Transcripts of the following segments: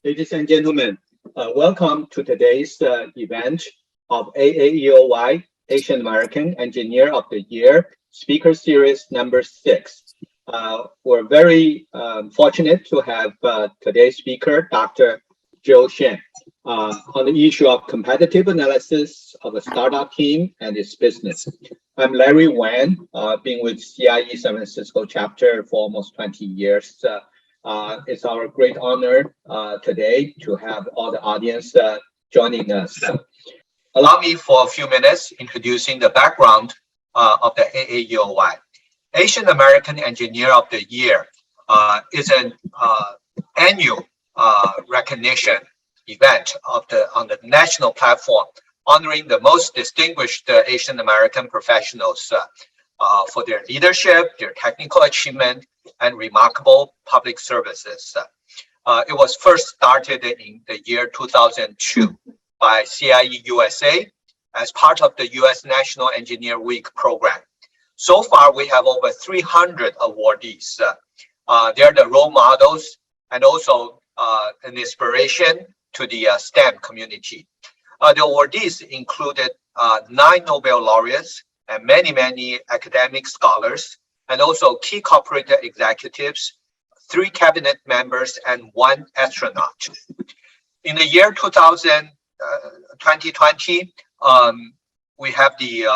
Ladies and gentlemen, welcome to today's event of AAEOY Asian American Engineer of the Year Speaker Series number 6. We're very fortunate to have today's speaker, Dr. Joe Shen, on the issue of competitive analysis of a startup team and its business. I'm Larry Wan, been with CIE San Francisco chapter for almost 20 years. It's our great honor today to have all the audience joining us. Allow me for a few minutes introducing the background of the AAEOY. Asian American Engineer of the Year is an annual recognition event on the national platform, honoring the most distinguished Asian American professionals for their leadership, their technical achievement, and remarkable public services. It was first started in the year 2002 by CIE USA as part of the US National Engineer Week program. So far, we have over 300 awardees. They're the role models and also an inspiration to the STEM community. The awardees included 9 Nobel laureates and many academic scholars, and also key corporate executives, 3 cabinet members, and 1 astronaut. In the year 2020, we have the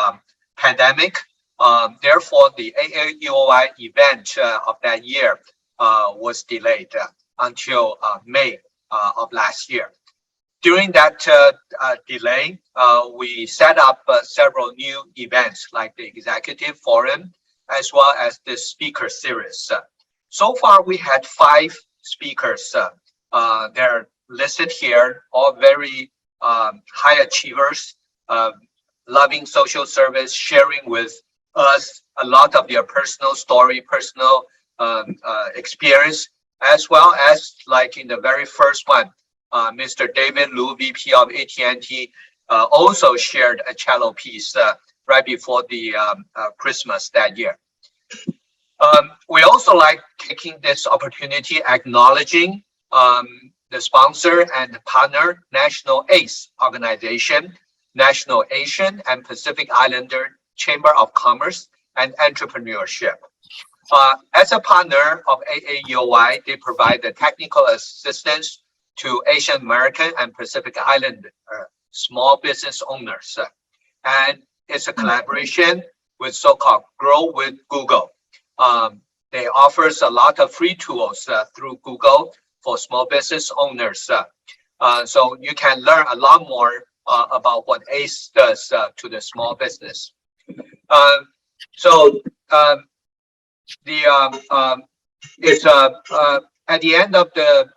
pandemic. Therefore, the AAEOY event of that year was delayed until May of last year. During that delay, we set up several new events like the Executive Forum, as well as the speaker series. So far, we had 5 speakers. They're listed here, all very high achievers, loving social service, sharing with us a lot of their personal story, personal experience, as well as like in the very first one, Mr. David Liu, VP of AT&T, also shared a cello piece right before the Christmas that year. We also like taking this opportunity acknowledging the sponsor and partner National ACE organization, National Asian and Pacific Islander Chamber of Commerce and Entrepreneurship. As a partner of AAEOY, they provide the technical assistance to Asian American and Pacific Islander small business owners. And it's a collaboration with so-called Grow with Google. They offers a lot of free tools through Google for small business owners. So you can learn a lot more about what ACE does to the small business. It's at the end of the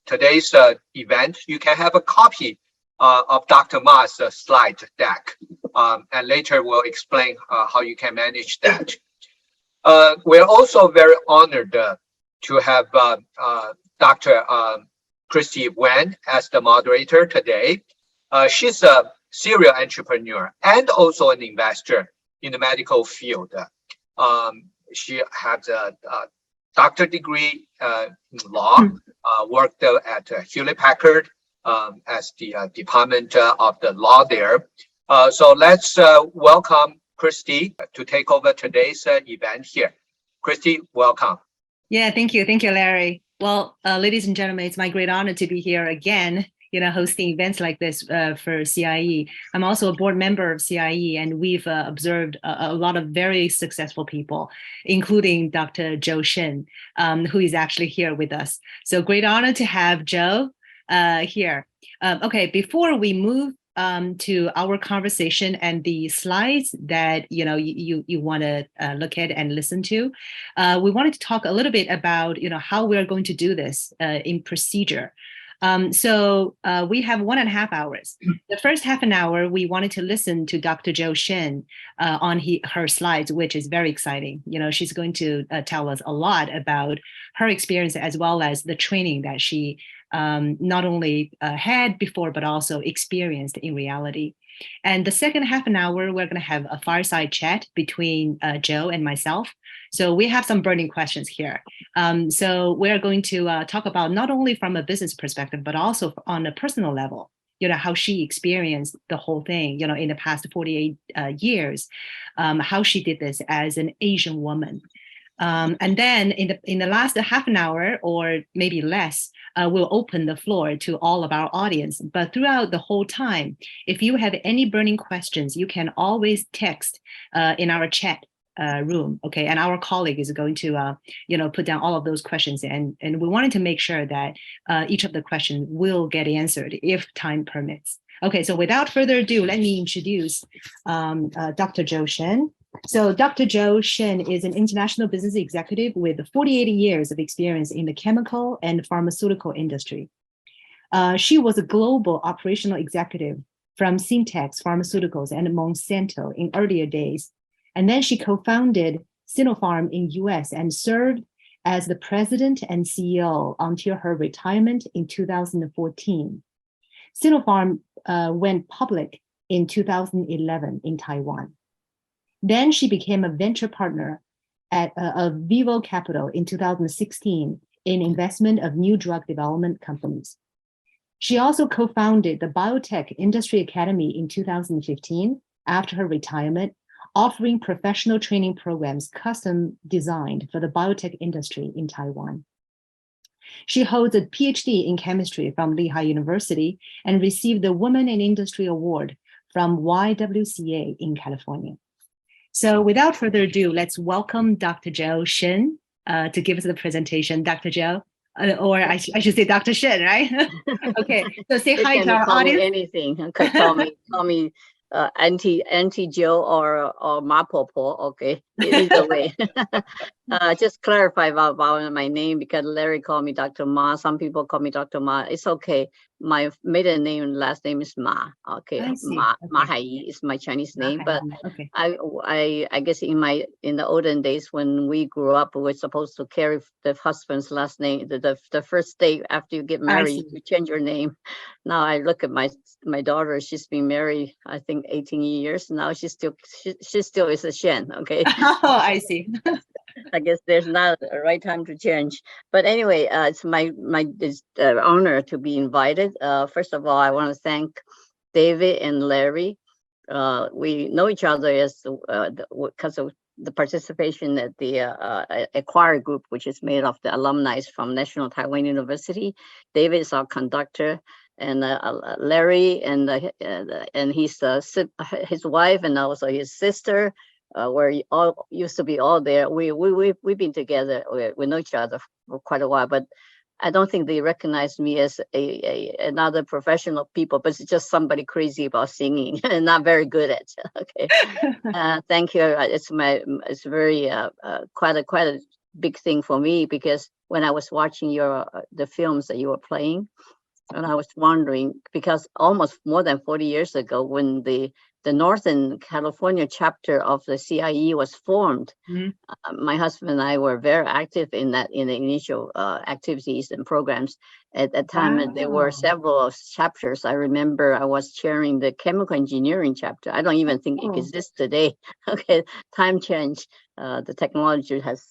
today's event, you can have a copy of Dr. Ma's slide deck, and later we'll explain how you can manage that. We're also very honored to have Dr. Christy Wen as the moderator today. She's a serial entrepreneur and also an investor in the medical field. She has a doctorate degree in law, worked at Hewlett Packard as the department of the law there. So let's welcome Christy to take over today's event here. Christy, welcome. Yeah, thank you. Thank you, Larry. Well, ladies and gentlemen, it's my great honor to be here again, hosting events like this for CIE. I'm also a board member of CIE, and we've observed a lot of very successful people, including Dr. Joe Shen, who is actually here with us. So great honor to have Joe here. Okay, before we move to our conversation and the slides that you want to look at and listen to, we wanted to talk a little bit about how we are going to do this in procedure. So we have 1.5 hours. The first half an hour, we wanted to listen to Dr. Joe Shen on her slides, which is very exciting. She's going to tell us a lot about her experience as well as the training that she not only had before, but also experienced in reality. And the second half an hour, we're going to have a fireside chat between Joe and myself. So we have some burning questions here. So we're going to talk about not only from a business perspective, but also on a personal level, how she experienced the whole thing, in the past 48 years, how she did this as an Asian woman. And then in the last half an hour or maybe less, we'll open the floor to all of our audience. But throughout the whole time, if you have any burning questions, you can always text in our chat room, okay? And our colleague is going to, put down all of those questions. And we wanted to make sure that each of the questions will get answered if time permits. Okay, so without further ado, let me introduce Dr. Joe Shen. So Dr. Joe Shen is an international business executive with 48 years of experience in the chemical and pharmaceutical industry. She was a global operational executive from Syntex Pharmaceuticals and Monsanto in earlier days. And then she co-founded Sinopharm in US and served as the president and CEO until her retirement in 2014. Sinopharm went public in 2011 in Taiwan. Then she became a venture partner of Vivo Capital in 2016 in investment of new drug development companies. She also co-founded the Biotech Industry Academy in 2015 after her retirement, offering professional training programs custom designed for the biotech industry in Taiwan. She holds a PhD in chemistry from Lehigh University and received the Women in Industry Award from YWCA in California. So without further ado, let's welcome Dr. Joe Shen to give us the presentation. Dr. Joe, or I should say Dr. Shen, right? Okay, so say hi to our audience. Anything, call me Auntie Joe or Ma Popo, okay, either way. Just clarify about my name because Larry called me Dr. Ma. Some people call me Dr. Ma. It's okay. My maiden name and last name is Ma. Okay, Ma Hai is my Chinese name. But okay. I guess in the olden days when we grew up, we were supposed to carry the husband's last name. The first day after you get married, you change your name. Now I look at my daughter. She's been married, I think, 18 years now. She still is a Shen. Okay. Oh, I see. I guess there's not a right time to change. But anyway, it's my honor to be invited. First of all, I want to thank David and Larry. We know each other because of the participation at the Acquire group, which is made of the alumni from National Taiwan University. David is our conductor. And Larry and his wife and also his sister, where all used to be all there. We've been together. We know each other for quite a while, but I don't think they recognize me as another professional people, but it's just somebody crazy about singing and not very good at. Okay, thank you. It's very quite a big thing for me because when I was watching the films that you were playing. And I was wondering, because almost more than 40 years ago, when the Northern California chapter of the CIE was formed, my husband and I were very active in the initial activities and programs. At that time, and there were several chapters. I remember I was chairing the chemical engineering chapter. I don't even think it exists today. Okay, time change. The technology has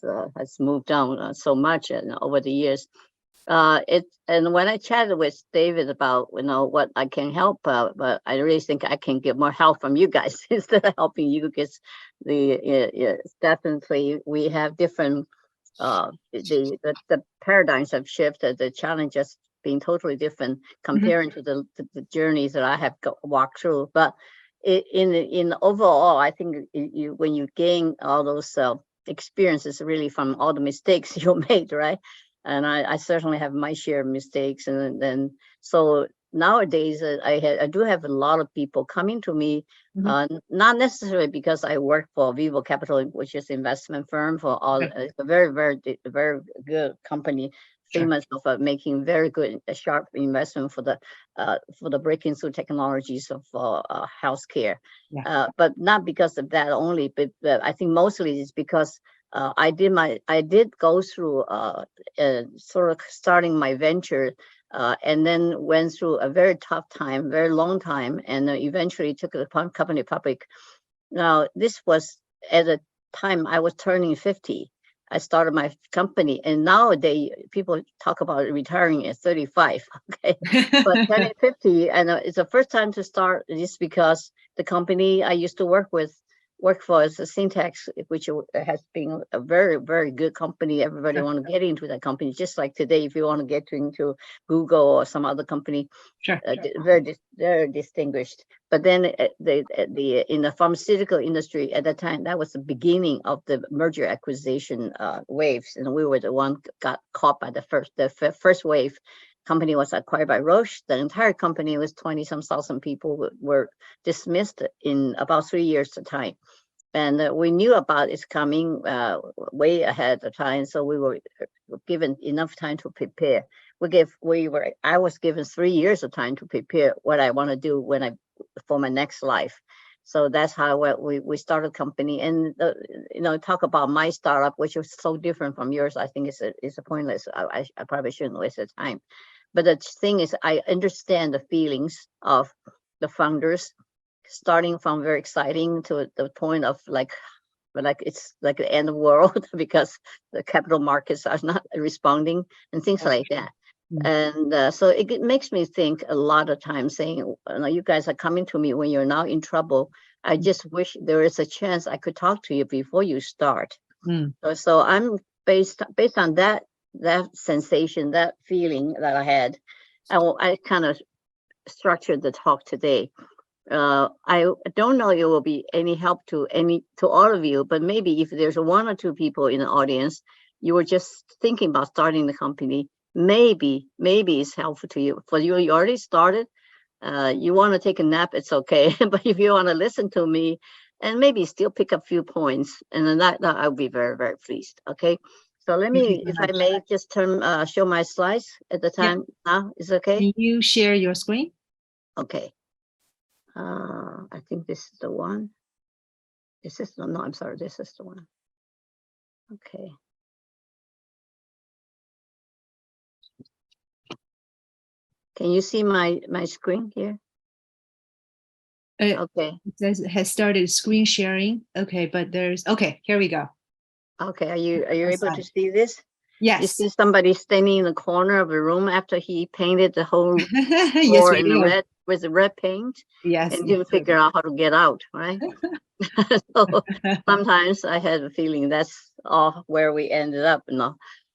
moved on so much over the years. And when I chatted with David about what I can help, but I really think I can get more help from you guys instead of helping you, because definitely we have different the paradigms have shifted, the challenges being totally different comparing to the journeys that I have walked through. But in overall, I think when you gain all those experiences really from all the mistakes you made, right? And I certainly have my share of mistakes. And then, so nowadays, I do have a lot of people coming to me, not necessarily because I work for Vivo Capital, which is an investment firm for all, it's a very, very, very good company, famous for making very good, sharp investment for the breaking through technologies of healthcare. But not because of that only, but I think mostly it's because I did go through sort of starting my venture and then went through a very tough time, very long time, and eventually took the company public. Now, this was at a time I was turning 50. I started my company, and nowadays people talk about retiring at 35. Okay, but turning 50, and it's the first time to start this because the company I used to work for is a Syntax, which has been a very, very good company. Everybody want to get into that company, just like today, if you want to get into Google or some other company, very distinguished. But then in the pharmaceutical industry at that time, that was the beginning of the merger acquisition waves, and we were the one got caught by the first wave. Company was acquired by Roche. The entire company was 20-some thousand people were dismissed in about 3 years of time. And we knew about its coming way ahead of time, so we were given enough time to prepare. I was given 3 years of time to prepare what I want to do for my next life. So that's how we started company. And talk about my startup, which was so different from yours. I think it's a pointless. I probably shouldn't waste the time. But the thing is, I understand the feelings of the founders, starting from very exciting to the point of like it's like the end of the world because the capital markets are not responding and things like that. And so it makes me think a lot of times saying, you guys are coming to me when you're now in trouble. I just wish there is a chance I could talk to you before you start. So I'm based on that sensation, that feeling that I had, I kind of structured the talk today. I don't know it will be any help to all of you, but maybe if there's one or two people in the audience, you were just thinking about starting the company, maybe it's helpful to you. For you already started, you want to take a nap, it's okay. But if you want to listen to me and maybe still pick up a few points, and then that I'll be very, very pleased. Okay. So let me, if I may, just show my slides at the time now. Is it okay? Can you share your screen? Okay. I think this is the one. No, I'm sorry, this is the one. Okay. Can you see my screen here? Okay. It says it has started screen sharing. Okay, but okay, here we go. Okay, are you able to see this? Yes. You see somebody standing in the corner of the room after he painted the whole floor in the red with the red paint. Yes. And didn't figure out how to get out, right? So sometimes I had a feeling that's all where we ended up.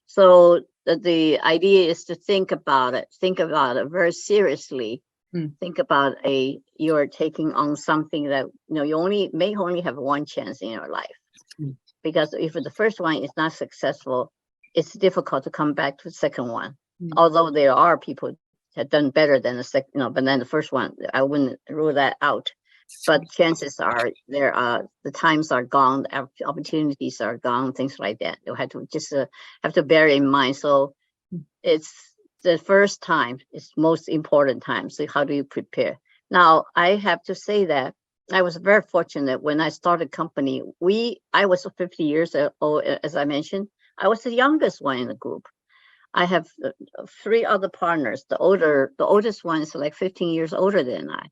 So the idea is to think about it very seriously. Think about you're taking on something that you may only have one chance in your life. Because if the first one is not successful, it's difficult to come back to the second one. Although there are people that have done better than the second, but then the first one, I wouldn't rule that out. But chances are the times are gone, opportunities are gone, things like that. You have to just have to bear in mind. So it's the first time, it's most important time. So how do you prepare? Now, I have to say that I was very fortunate when I started company. I was 50 years old, as I mentioned. I was the youngest one in the group. I have 3 other partners. The oldest one is like 15 years older than I.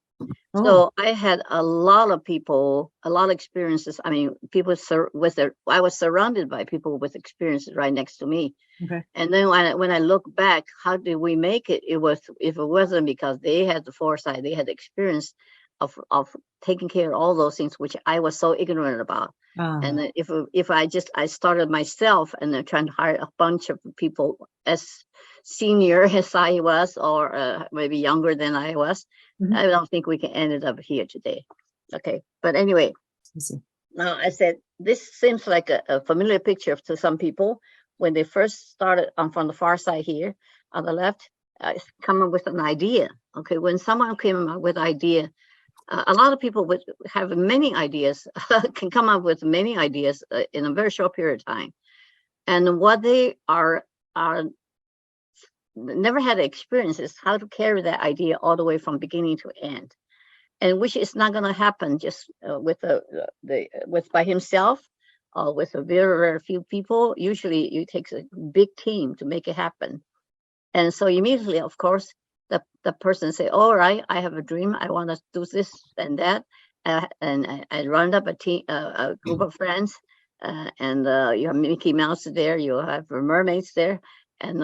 So I had a lot of people, a lot of experiences. I mean, I was surrounded by people with experiences right next to me. Okay. And then when I look back, how did we make it? If it wasn't because they had the foresight, they had the experience of taking care of all those things, which I was so ignorant about. And if I started myself and then trying to hire a bunch of people as senior as I was, or maybe younger than I was, I don't think we can end up here today. Okay, but anyway, now I said this seems like a familiar picture to some people when they first started from the far side here on the left, coming with an idea. Okay, when someone came up with an idea, a lot of people would have many ideas, can come up with many ideas in a very short period of time. And what they are never had experience is how to carry that idea all the way from beginning to end. And which is not going to happen just with by himself or with a very, very few people. Usually it takes a big team to make it happen. And so immediately, of course, the person say, all right, I have a dream. I want to do this and that. And I round up a team, a group of friends, and you have Mickey Mouse there, you have mermaids there, and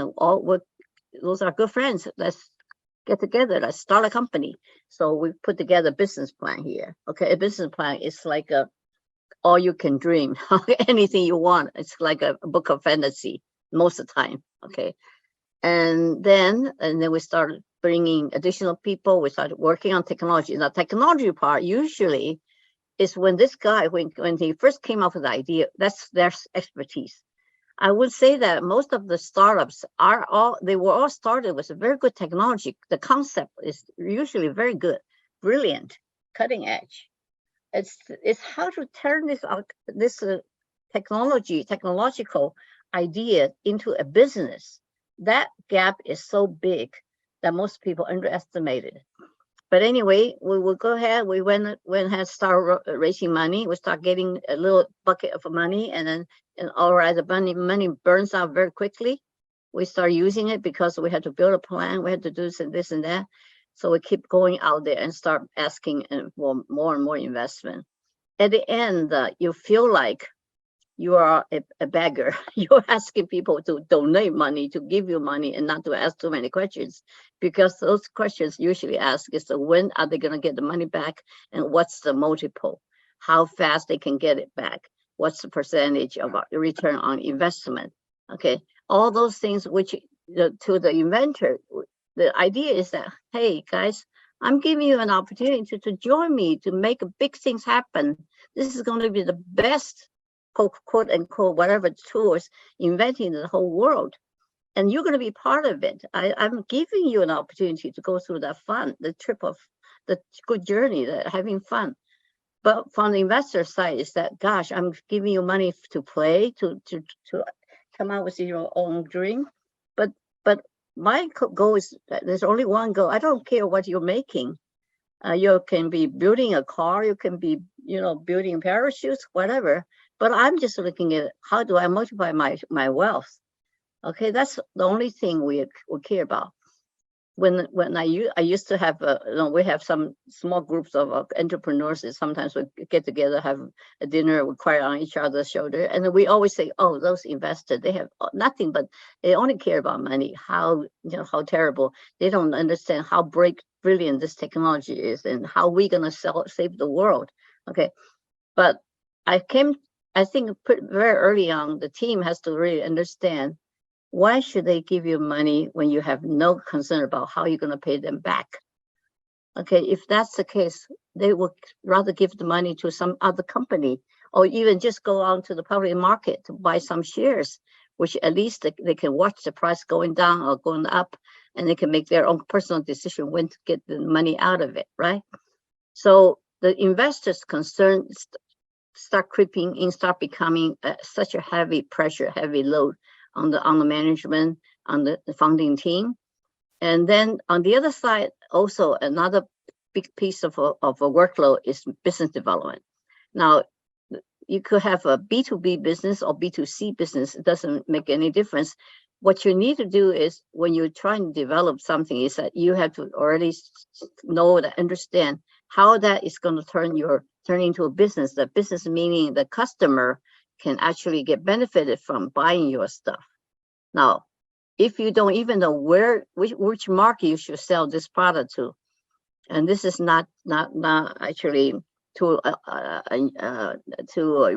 those are good friends. Let's get together. Let's start a company. So we put together a business plan here. Okay, a business plan is like all you can dream, anything you want. It's like a book of fantasy most of the time. Okay, and then we started bringing additional people. We started working on technology. Now, technology part usually is when this guy, when he first came up with the idea, that's their expertise. I would say that most of the startups they were all started with a very good technology. The concept is usually very good, brilliant, cutting edge. It's how to turn this technological idea into a business. That gap is so big that most people underestimate it. But anyway, we will go ahead. We went ahead, start raising money. We start getting a little bucket of money, and all right, the money burns out very quickly. We start using it because we had to build a plan. We had to do this and that. So we keep going out there and start asking for more and more investment. At the end, you feel like you are a beggar. You're asking people to donate money, to give you money, and not to ask too many questions, because those questions usually ask is when are they going to get the money back, and what's the multiple, how fast they can get it back, what's the percentage of return on investment. Okay, all those things which to the inventor, the idea is that, hey guys, I'm giving you an opportunity to join me to make big things happen. This is going to be the best, quote unquote, whatever tools inventing the whole world, and you're going to be part of it. I'm giving you an opportunity to go through that fun, the trip of the good journey, having fun. But from the investor side is that, gosh, I'm giving you money to play, to come out with your own dream. But my goal is that there's only one goal. I don't care what you're making. You can be building a car, you can be, building parachutes, whatever. But I'm just looking at how do I multiply my wealth. Okay, that's the only thing we care about. When I used to have, we have some small groups of entrepreneurs. And sometimes we get together, have a dinner, we cry on each other's shoulder, and we always say, "Oh, those investors, they have nothing but they only care about money. How terrible! They don't understand how brilliant this technology is, and how we're gonna save the world." Okay, but I think very early on, the team has to really understand, why should they give you money when you have no concern about how you're going to pay them back? Okay, if that's the case, they would rather give the money to some other company, or even just go out to the public market to buy some shares, which at least they can watch the price going down or going up, and they can make their own personal decision when to get the money out of it, right? So the investors' concerns start creeping in, start becoming such a heavy pressure, heavy load on the management, on the founding team. And then on the other side, also another big piece of a workload is business development. Now, you could have a B2B business or B2C business. It doesn't make any difference. What you need to do is, when you're trying to develop something, is that you have to already know and understand how that is going to turn into a business. The business meaning the customer can actually get benefited from buying your stuff. Now, if you don't even know which market you should sell this product to, and this is not actually too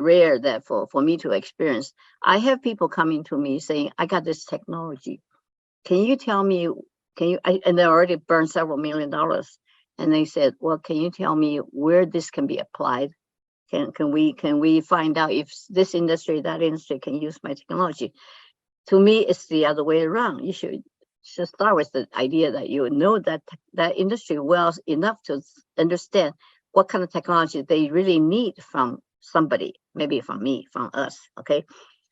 rare that for me to experience. I have people coming to me saying, "I got this technology. Can you tell me? And they already burned several $1 million, and they said, well, can you tell me where this can be applied? Can we find out if this industry, that industry can use my technology?" To me, it's the other way around. You should start with the idea that you know that industry well enough to understand what kind of technology they really need from somebody, maybe from me, from us. Okay,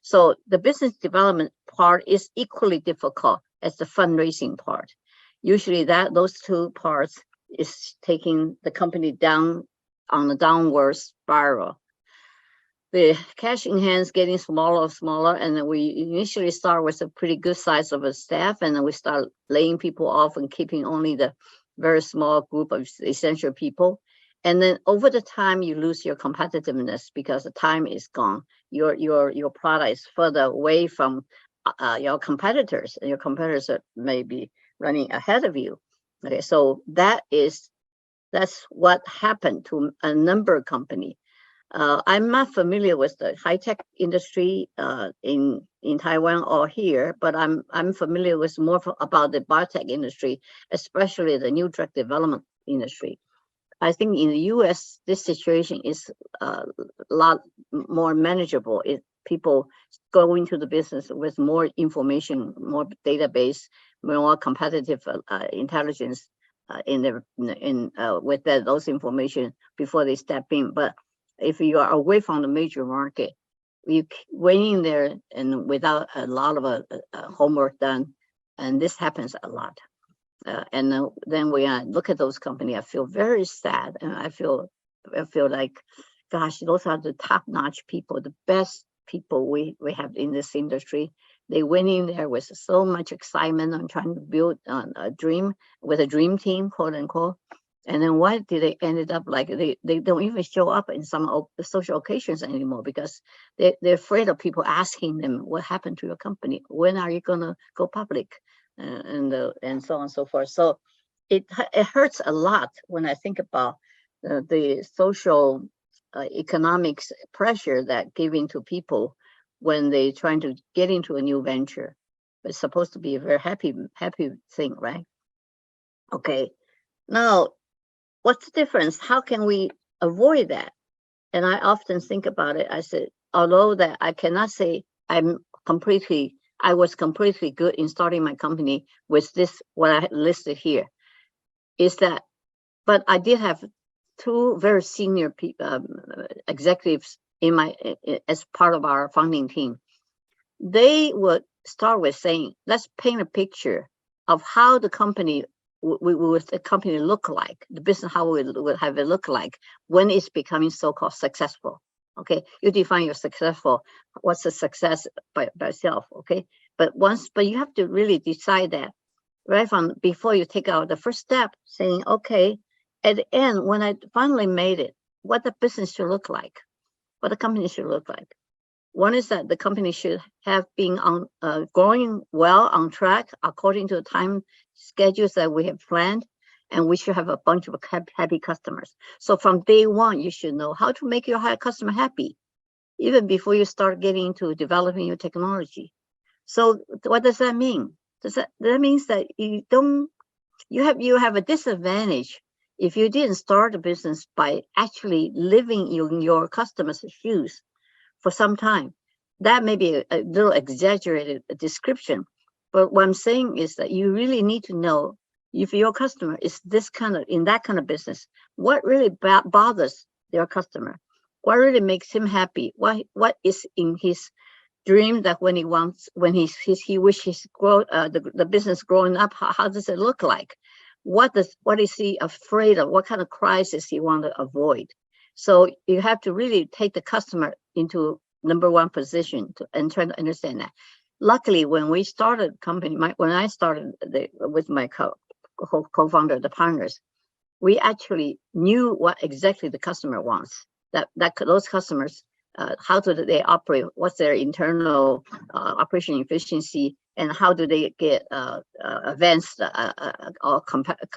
so the business development part is equally difficult as the fundraising part. Usually those two parts is taking the company down on a downward spiral. the cash in hands getting smaller and smaller, and then we initially start with a pretty good size of a staff, and then we start laying people off and keeping only the very small group of essential people. And then over the time, you lose your competitiveness because the time is gone. Your product is further away from your competitors, and your competitors may be running ahead of you. Okay, so that's what happened to a number of companies. I'm not familiar with the high-tech industry in Taiwan or here, but I'm familiar with more about the biotech industry, especially the new drug development industry. I think in the U.S. this situation is a lot more manageable. People go into the business with more information, more database, more competitive intelligence with those information before they step in. But if you are away from the major market, you went in there and without a lot of homework done, and this happens a lot. And then when I look at those companies, I feel very sad, and I feel like, gosh, those are the top-notch people, the best people we have in this industry. They went in there with so much excitement on trying to build a dream with a dream team, quote unquote. And then why did they ended up like they don't even show up in some social occasions anymore because they're afraid of people asking them what happened to your company, when are you gonna go public, and so on and so forth. So it hurts a lot when I think about the social economics pressure that giving to people when they trying to get into a new venture. It's supposed to be a very happy thing, right? Okay, now what's the difference? How can we avoid that? And I often think about it. I said, although that I cannot say I was completely good in starting my company with this, what I listed here, is that, but I did have two very senior executives as part of our founding team. They would start with saying, let's paint a picture of how the company would the company look like, the business, how it would have it look like when it's becoming so-called successful. Okay, you define your successful, what's a success by itself, okay? But you have to really decide that right from before you take out the first step, saying, okay, at the end, when I finally made it, what the business should look like, what the company should look like. One is that the company should have been growing well on track according to the time schedules that we have planned, and we should have a bunch of happy customers. So from day one, you should know how to make your customer happy, even before you start getting into developing your technology. So what does that mean? That means that you have a disadvantage if you didn't start a business by actually living in your customer's shoes for some time. That may be a little exaggerated description, but what I'm saying is that you really need to know if your customer is in that kind of business, what really bothers their customer, what really makes him happy, what is in his dream that when he wishes the business growing up, how does it look like? What is he afraid of? What kind of crisis he want to avoid? So you have to really take the customer into number one position and try to understand that. Luckily, when we started the company, when I started with my co-founder, the partners, we actually knew what exactly the customer wants. Those customers, how do they operate? What's their internal operation efficiency, and how do they get advanced or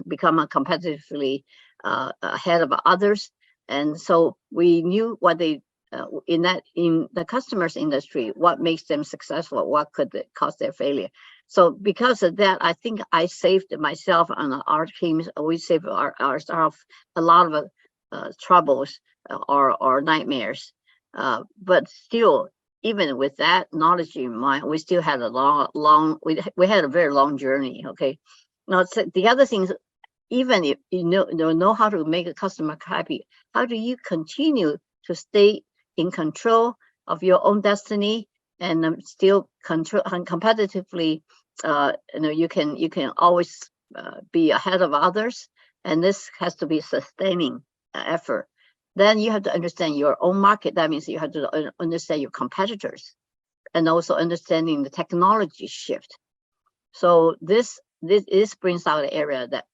become competitively ahead of others? And so we knew what they in the customers industry, what makes them successful, what could cause their failure. So because of that, I think I saved myself and our teams. We saved ourselves a lot of troubles or nightmares. But still, even with that knowledge in mind, we still had we had a very long journey. Okay. Now the other things, even if you know how to make a customer happy, how do you continue to stay in control of your own destiny and still control and competitively? You can always be ahead of others, and this has to be sustaining effort. Then you have to understand your own market. That means you have to understand your competitors, and also understanding the technology shift. So this brings out an area that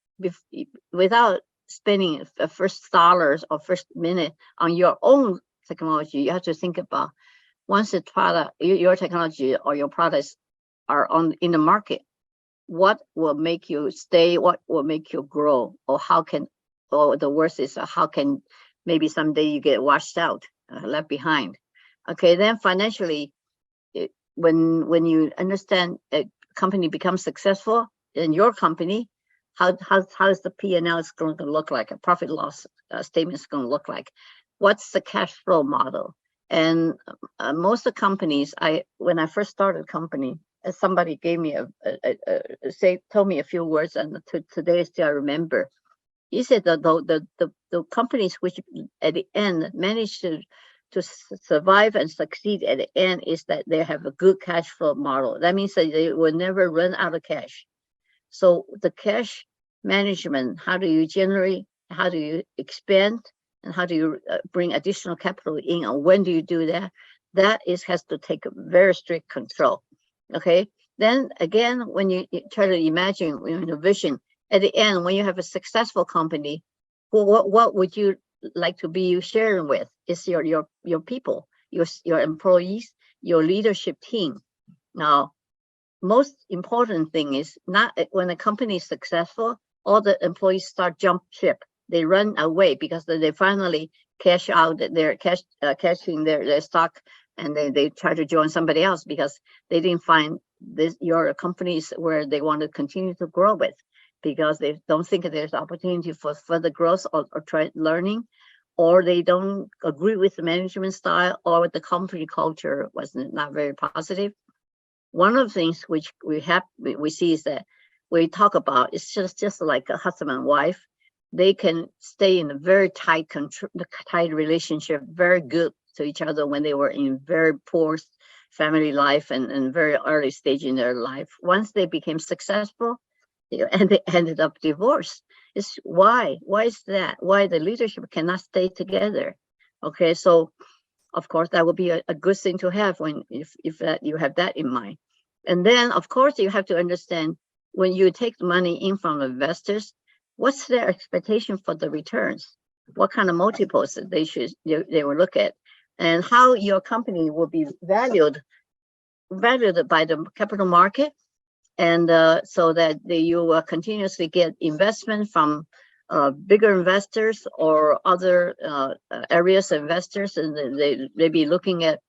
without spending the first dollars or first minute on your own technology, you have to think about, once the product, your technology or your products are in the market, what will make you stay, what will make you grow, or the worst is how can maybe someday you get washed out, left behind. Okay, then financially, when you understand a company becomes successful in your company, how is the P&L is going to look like, a profit loss statement is going to look like, what's the cash flow model? And most of the companies, when I first started a company, somebody gave me told me a few words, and today still I remember. He said that the companies which at the end managed to survive and succeed at the end is that they have a good cash flow model. That means that they will never run out of cash. So the cash management, how do you generate, how do you expand, and how do you bring additional capital in, and when do you do that? That has to take a very strict control. Okay. Then again, when you try to imagine the vision at the end, when you have a successful company, what would you like to be sharing with? Is your people, your employees, your leadership team. Now, most important thing is not when a company is successful, all the employees start jump ship. They run away because they finally cash out their cashing their stock, and they try to join somebody else because they didn't find your companies where they want to continue to grow with, because they don't think there's opportunity for further growth or try learning, or they don't agree with the management style, or the company culture was not very positive. One of the things which we see is that we talk about, it's just like a husband and wife. They can stay in a very tight relationship, very good to each other when they were in very poor family life and very early stage in their life. Once they became successful, and they ended up divorced. It's why is that? Why the leadership cannot stay together? Okay, so of course that would be a good thing to have if that you have that in mind. And then of course you have to understand, when you take money in from investors, what's their expectation for the returns? What kind of multiples they will look at, and how your company will be valued by the capital market, and so that you will continuously get investment from bigger investors or other areas of investors, and they be looking at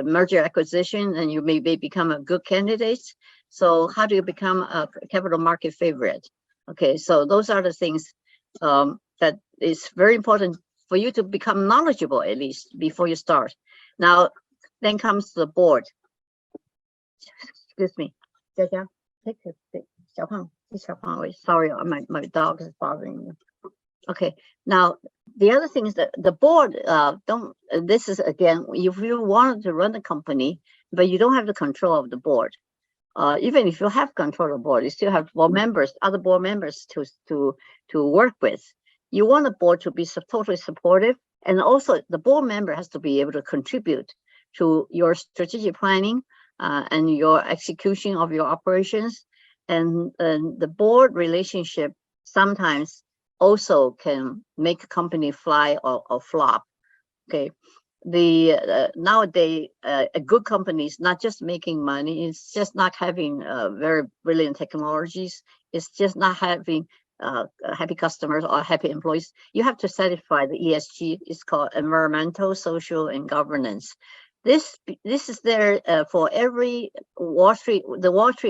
merger acquisition, and you may become a good candidate. So how do you become a capital market favorite? Okay, so those are the things that is very important for you to become knowledgeable, at least before you start. Now, then comes the board. Excuse me. Jia, take the Xiao Pang away. Sorry, my dog is bothering me. Okay, now the other thing is that the board this is again, if you wanted to run the company, but you don't have the control of the board. Even if you have control of the board, you still have other board members to work with. You want the board to be totally supportive, and also the board member has to be able to contribute to your strategic planning and your execution of your operations. And the board relationship sometimes also can make a company fly or flop. Okay. Nowadays, a good company is not just making money. It's just not having very brilliant technologies. It's just not having happy customers or happy employees. You have to satisfy the ESG. It's called environmental, social, and governance. This is there for every Wall Street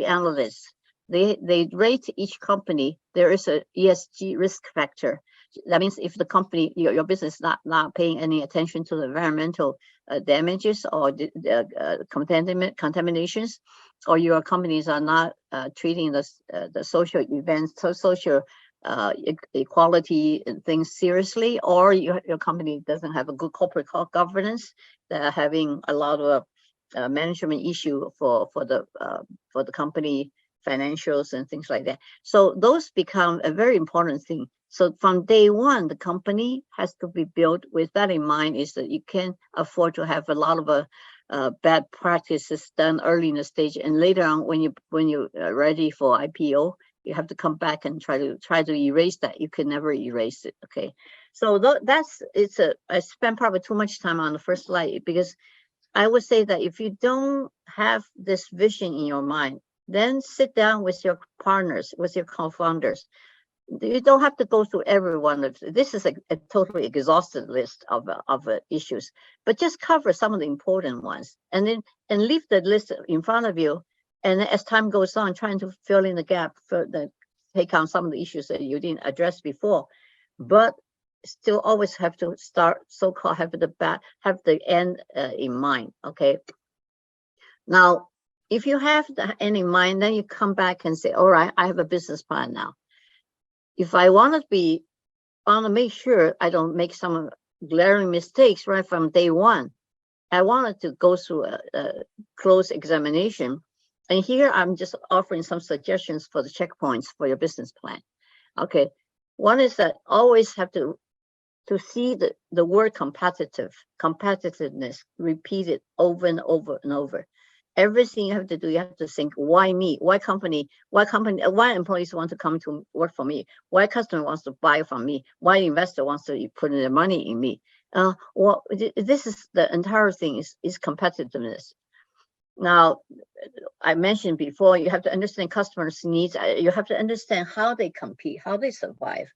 analysts. They rate each company. There is a ESG risk factor. That means if the company, your business is not paying any attention to the environmental damages or contaminations, or your companies are not treating the social events, social equality and things seriously, or your company doesn't have a good corporate governance, they're having a lot of management issue for the company financials and things like that. So those become a very important thing. So from day one, the company has to be built with that in mind, is that you can't afford to have a lot of bad practices done early in the stage, and later on when you are ready for IPO, you have to come back and try to erase that. You can never erase it. Okay, so I spent probably too much time on the first slide, because I would say that if you don't have this vision in your mind, then sit down with your partners, with your co-founders. You don't have to go through every one of this. Is a totally exhaustive list of issues, but just cover some of the important ones, and leave the list in front of you. And as time goes on, trying to fill in the gap, take on some of the issues that you didn't address before, but still always have to start, so-called have the end in mind. Okay. Now, if you have the end in mind, then you come back and say, all right, I have a business plan now. If I want to make sure I don't make some glaring mistakes right from day one, I wanted to go through a close examination. And here I'm just offering some suggestions for the checkpoints for your business plan. Okay, one is that always have to see the word competitiveness repeated over and over and over. Everything you have to do, you have to think, why me? Why company? Why employees want to come to work for me? Why customer wants to buy from me? Why investor wants to put in their money in me? Well, this is the entire thing is competitiveness. Now, I mentioned before, you have to understand customers' needs. You have to understand how they compete, how they survive.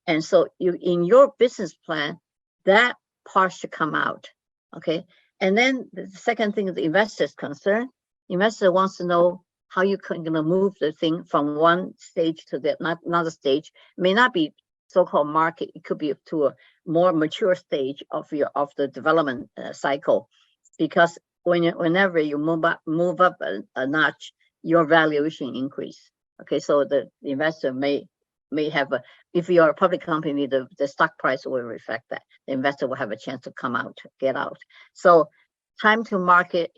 And so in your business plan, that part should come out. Okay. And then the second thing is the investor's concern. Investor wants to know how you can move the thing from one stage to another stage. It may not be so-called market. It could be to a more mature stage of the development cycle, because whenever you move up a notch, your valuation increase. Okay, so the investor may have if you're a public company, the stock price will reflect that. The investor will have a chance to get out. So time to market,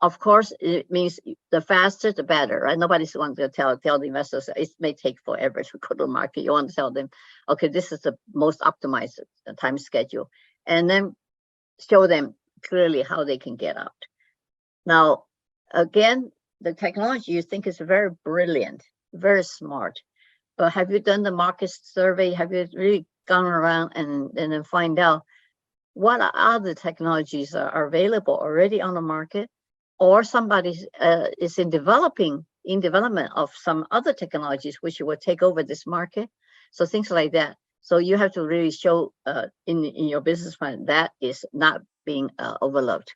of course, it means the faster, the better, right? Nobody's want to tell the investors it may take forever to go to market. You want to tell them, okay, this is the most optimized time schedule, and then show them clearly how they can get out. Now, again, the technology you think is very brilliant, very smart. But have you done the market survey? Have you really gone around and then find out what other technologies are available already on the market, or somebody is in development of some other technologies which will take over this market? So things like that. So you have to really show in your business plan that is not being overlooked.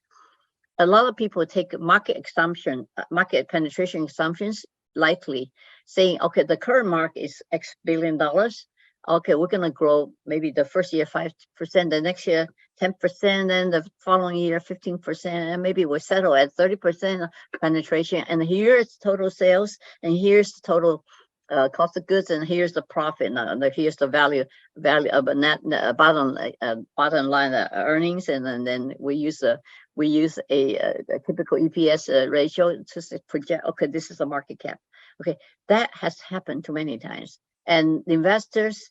A lot of people take market penetration assumptions lightly, saying, okay, the current market is X billion dollars. Okay, we're going to grow maybe the first year 5%, the next year 10%, and the following year 15%, and maybe we'll settle at 30% penetration. And here's total sales, and here's the total cost of goods, and here's the profit. Here's the value of a net bottom line earnings, and then we use a typical EPS ratio to project. Okay, this is the market cap. Okay, that has happened too many times, and the investors,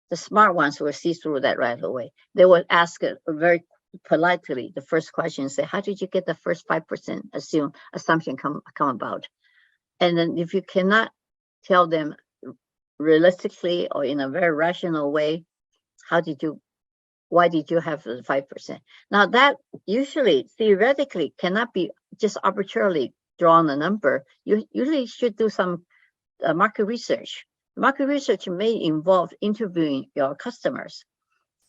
the smart ones, will see through that right away. They will ask very politely the first question, say, how did you get the first 5% assumption come about? And then if you cannot tell them realistically or in a very rational way, why did you have the 5%? Now that usually theoretically cannot be just arbitrarily drawn a number. You usually should do some market research. Market research may involve interviewing your customers,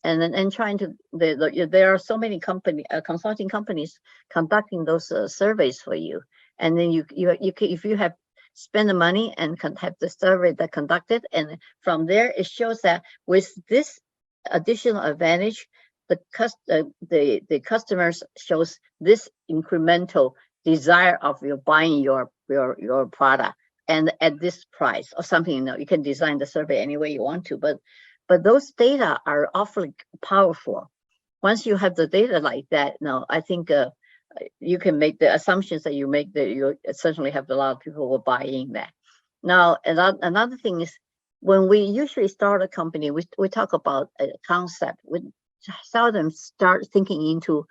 and trying to. There are so many consulting companies conducting those surveys for you, and then you if you have spend the money and have the survey that conducted, and from there it shows that with this additional advantage, the customers shows this incremental desire of you buying your product, and at this price or something. You can design the survey any way you want to, but those data are awfully powerful. Once you have the data like that, I think you can make the assumptions that you make, that you certainly have a lot of people who will buy in that. Now, another thing is, when we usually start a company, we talk about a concept. We seldom start thinking into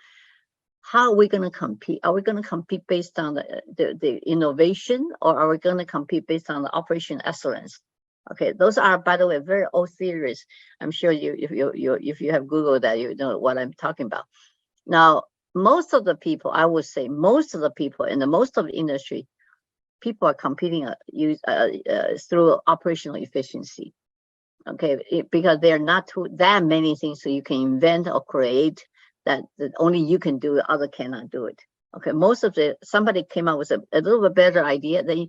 how are we going to compete. Are we going to compete based on the innovation, or are we going to compete based on the operation excellence? Okay, those are, by the way, very old theories. I'm sure if you have Googled that, you know what I'm talking about. Now, most of the people, I would say, most of the people in the most of the industry, people are competing through operational efficiency. Okay, because there are not that many things so you can invent or create that only you can do, the other cannot do it. Okay, most of somebody came up with a little bit better idea than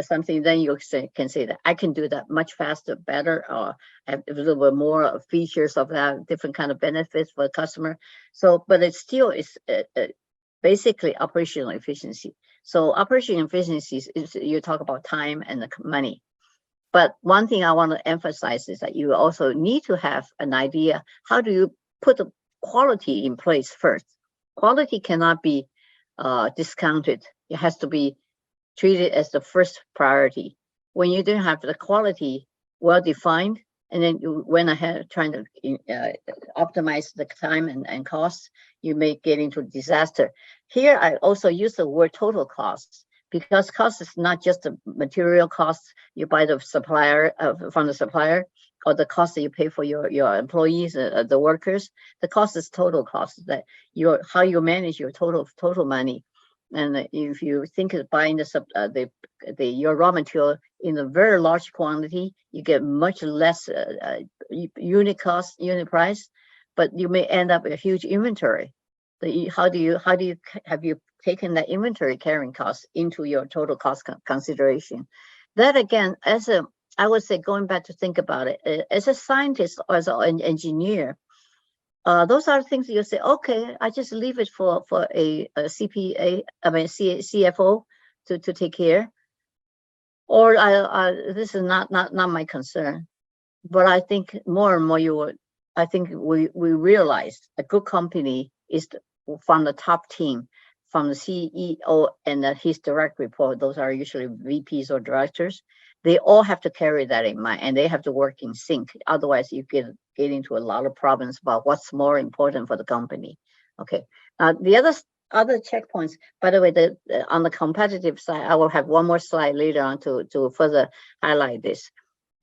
something, then you can say that I can do that much faster, better, or have a little bit more features of that, different kind of benefits for the customer. So, but it still is basically operational efficiency. So operational efficiency is you talk about time and the money. But one thing I want to emphasize is that you also need to have an idea, how do you put the quality in place first? Quality cannot be discounted. It has to be treated as the first priority. When you don't have the quality well defined, and then you went ahead trying to optimize the time and costs, you may get into disaster. Here, I also use the word total costs, because cost is not just the material costs you buy the supplier from the supplier, or the cost that you pay for your employees, the workers. The cost is total cost, that how you manage your total money. And if you think of buying your raw material in a very large quantity, you get much less unit price, but you may end up with a huge inventory. Have you taken that inventory carrying cost into your total cost consideration? That again, I would say, going back to think about it, as a scientist or as an engineer, those are things you say, okay, I just leave it for a CFO to take care, or this is not my concern. But I think more and more I think we realize a good company is from the top team, from the CEO and his direct report. Those are usually VPs or directors. They all have to carry that in mind, and they have to work in sync. Otherwise, you get into a lot of problems about what's more important for the company. Okay. The other checkpoints, by the way, on the competitive side, I will have one more slide later on to further highlight this.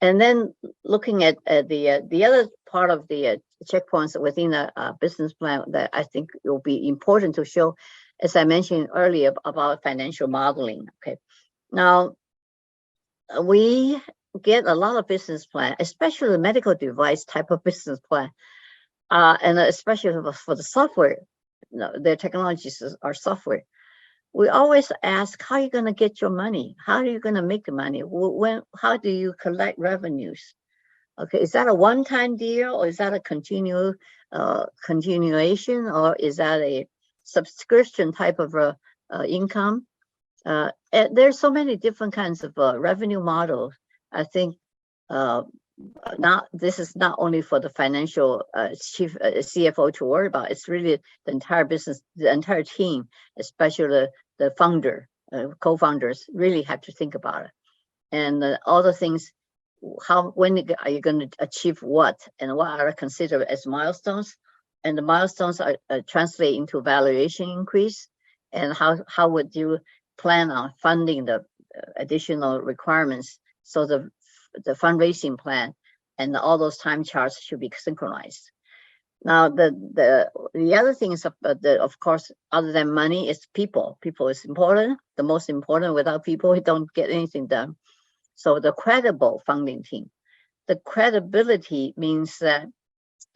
And then looking at the other part of the checkpoints within a business plan that I think will be important to show, as I mentioned earlier, about financial modeling. Okay. Now, we get a lot of business plan, especially the medical device type of business plan, and especially for the software. Their technologies are software. We always ask, how are you going to get your money? How are you going to make the money? How do you collect revenues? Okay, is that a one-time deal, or is that a continuation, or is that a subscription type of income? There's so many different kinds of revenue models. I think this is not only for the financial chief CFO to worry about. It's really the entire business, the entire team, especially the founder, co-founders, really have to think about it. And all the things, when are you going to achieve what, and what are considered as milestones? And the milestones are translate into valuation increase. And how would you plan on funding the additional requirements? So the fundraising plan and all those time charts should be synchronized. Now, the other thing is, of course, other than money, is people. People is important, the most important. Without people, we don't get anything done. So the credible funding team. The credibility means that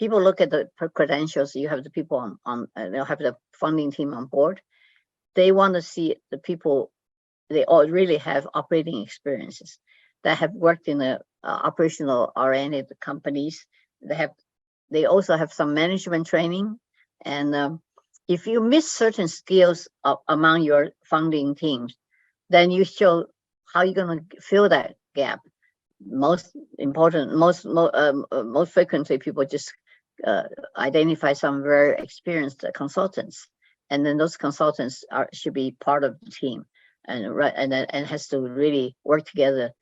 people look at the credentials. You have the people they'll have the funding team on board. They want to see the people, they all really have operating experiences, that have worked in the operational oriented companies. They also have some management training. And if you miss certain skills among your founding teams, then you show how you're going to fill that gap. Most frequently, people just identify some very experienced consultants, and then those consultants should be part of the team, and has to really work together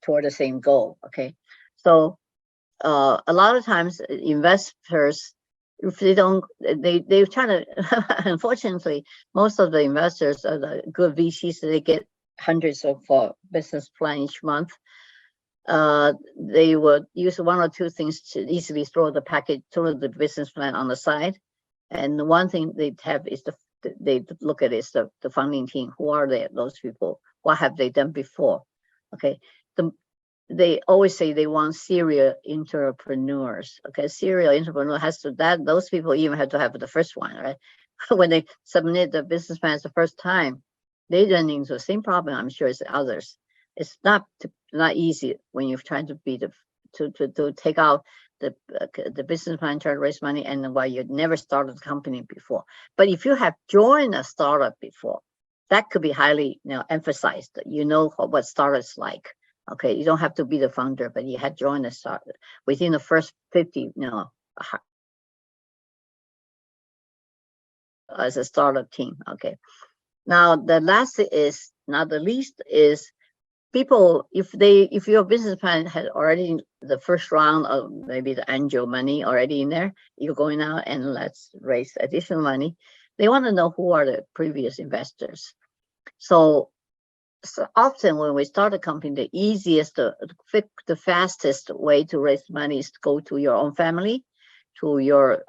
toward the same goal. Okay, so a lot of times investors, if they don't, they try to. Unfortunately, most of the investors are the good VCs. They get hundreds of business plan each month. They would use one or two things to easily throw the business plan on the side. And the one thing they have is they look at is the funding team. Who are those people? What have they done before? Okay. They always say they want serial entrepreneurs. Okay, serial entrepreneur those people even have to have the first one, right? When they submit the business plan the first time, they run into the same problem, I'm sure, as others. It's not easy when you're trying to to take out the business plan, try to raise money, and while you never started a company before. But if you have joined a startup before, that could be highly emphasized. You know what startups like. Okay, you don't have to be the founder, but you had joined a startup within the first 50, as a startup team. Okay, now the last is not the least is people. If your business plan had already the first round of maybe the angel money already in there, you're going out and let's raise additional money. They want to know who are the previous investors. So often when we start a company, the easiest, the fastest way to raise money is to go to your own family, to your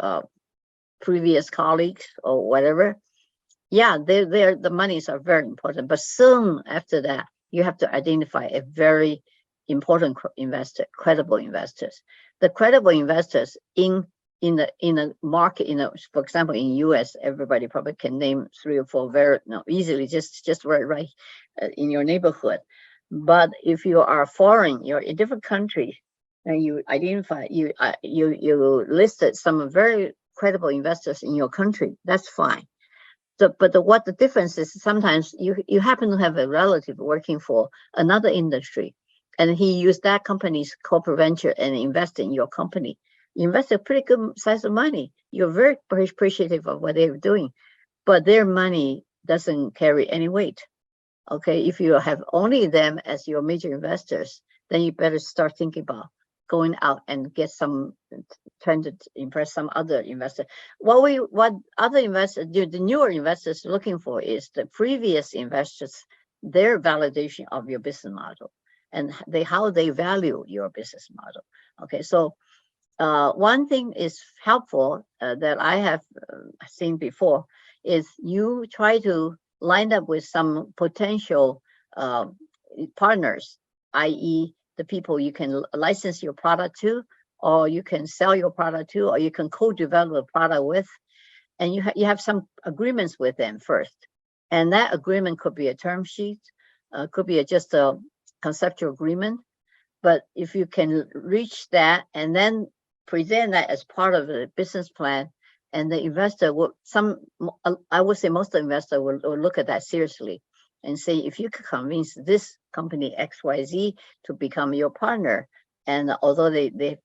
previous colleagues or whatever. Yeah, the monies are very important, but soon after that, you have to identify a very important investor, credible investors. The credible investors in the market, for example, in US, everybody probably can name 3 or 4 very easily, just right in your neighborhood. But if you are foreign, you're in different countries, and you identify you listed some very credible investors in your country, that's fine. What the difference is, sometimes you happen to have a relative working for another industry, and he used that company's corporate venture and invest in your company. You invest a pretty good size of money. You're very appreciative of what they're doing, but their money doesn't carry any weight. Okay, if you have only them as your major investors, then you better start thinking about going out and trying to impress some other investor. What other investors do, the newer investors looking for is the previous investors, their validation of your business model and how they value your business model. Okay, so one thing is helpful that I have seen before is you try to line up with some potential partners, i.e. the people you can license your product to, or you can sell your product to, or you can co-develop a product with, and you have some agreements with them first. And that agreement could be a term sheet, could be just a conceptual agreement. But if you can reach that and then present that as part of the business plan, and the investor I would say most of the investors will look at that seriously and say, if you could convince this company XYZ to become your partner, and although the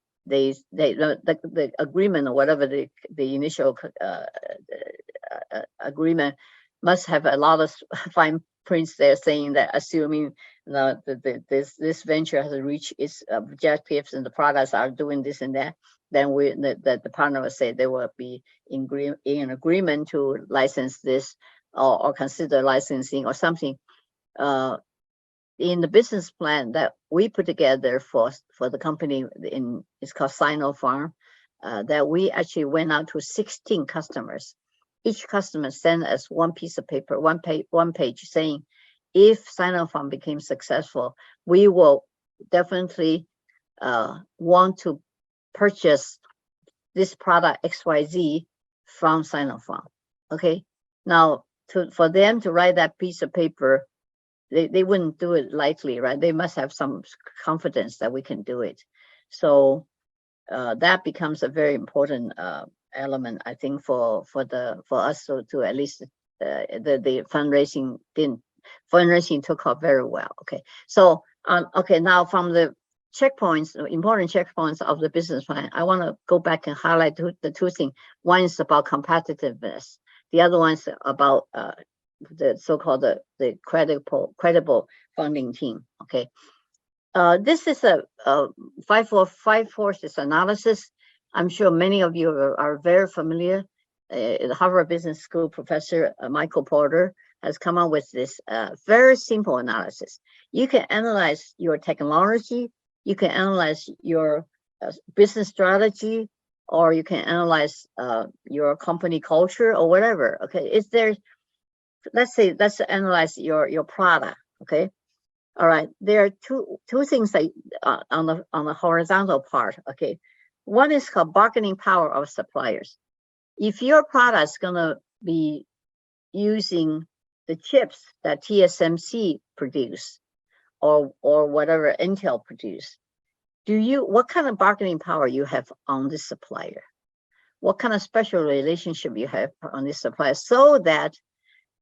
agreement or whatever the initial agreement must have a lot of fine prints there saying that, assuming this venture has reached its objectives and the products are doing this and that, then the partner will say they will be in agreement to license this or consider licensing or something. In the business plan that we put together for the company, it's called Sinopharm, that we actually went out to 16 customers. Each customer sent us one piece of paper, one page saying, if Sinopharm became successful, we will definitely want to purchase this product XYZ from Sinopharm. Okay, now for them to write that piece of paper, they wouldn't do it lightly, right? They must have some confidence that we can do it. So that becomes a very important element, I think, for us to at least the fundraising took off very well. Okay, so okay, now from the checkpoints, important checkpoints of the business plan, I want to go back and highlight the two things. One is about competitiveness. The other one is about the so-called the credible funding team. Okay, this is a five forces analysis. I'm sure many of you are very familiar. The Harvard Business School professor Michael Porter has come up with this very simple analysis. You can analyze your technology, you can analyze your business strategy, or you can analyze your company culture or whatever. Okay, is there? Let's analyze your product. Okay, all right. There are two things that on the horizontal part. Okay, one is called bargaining power of suppliers. If your product is gonna be using the chips that TSMC produce or whatever Intel produce, what kind of bargaining power you have on this supplier? What kind of special relationship you have on this supplier so that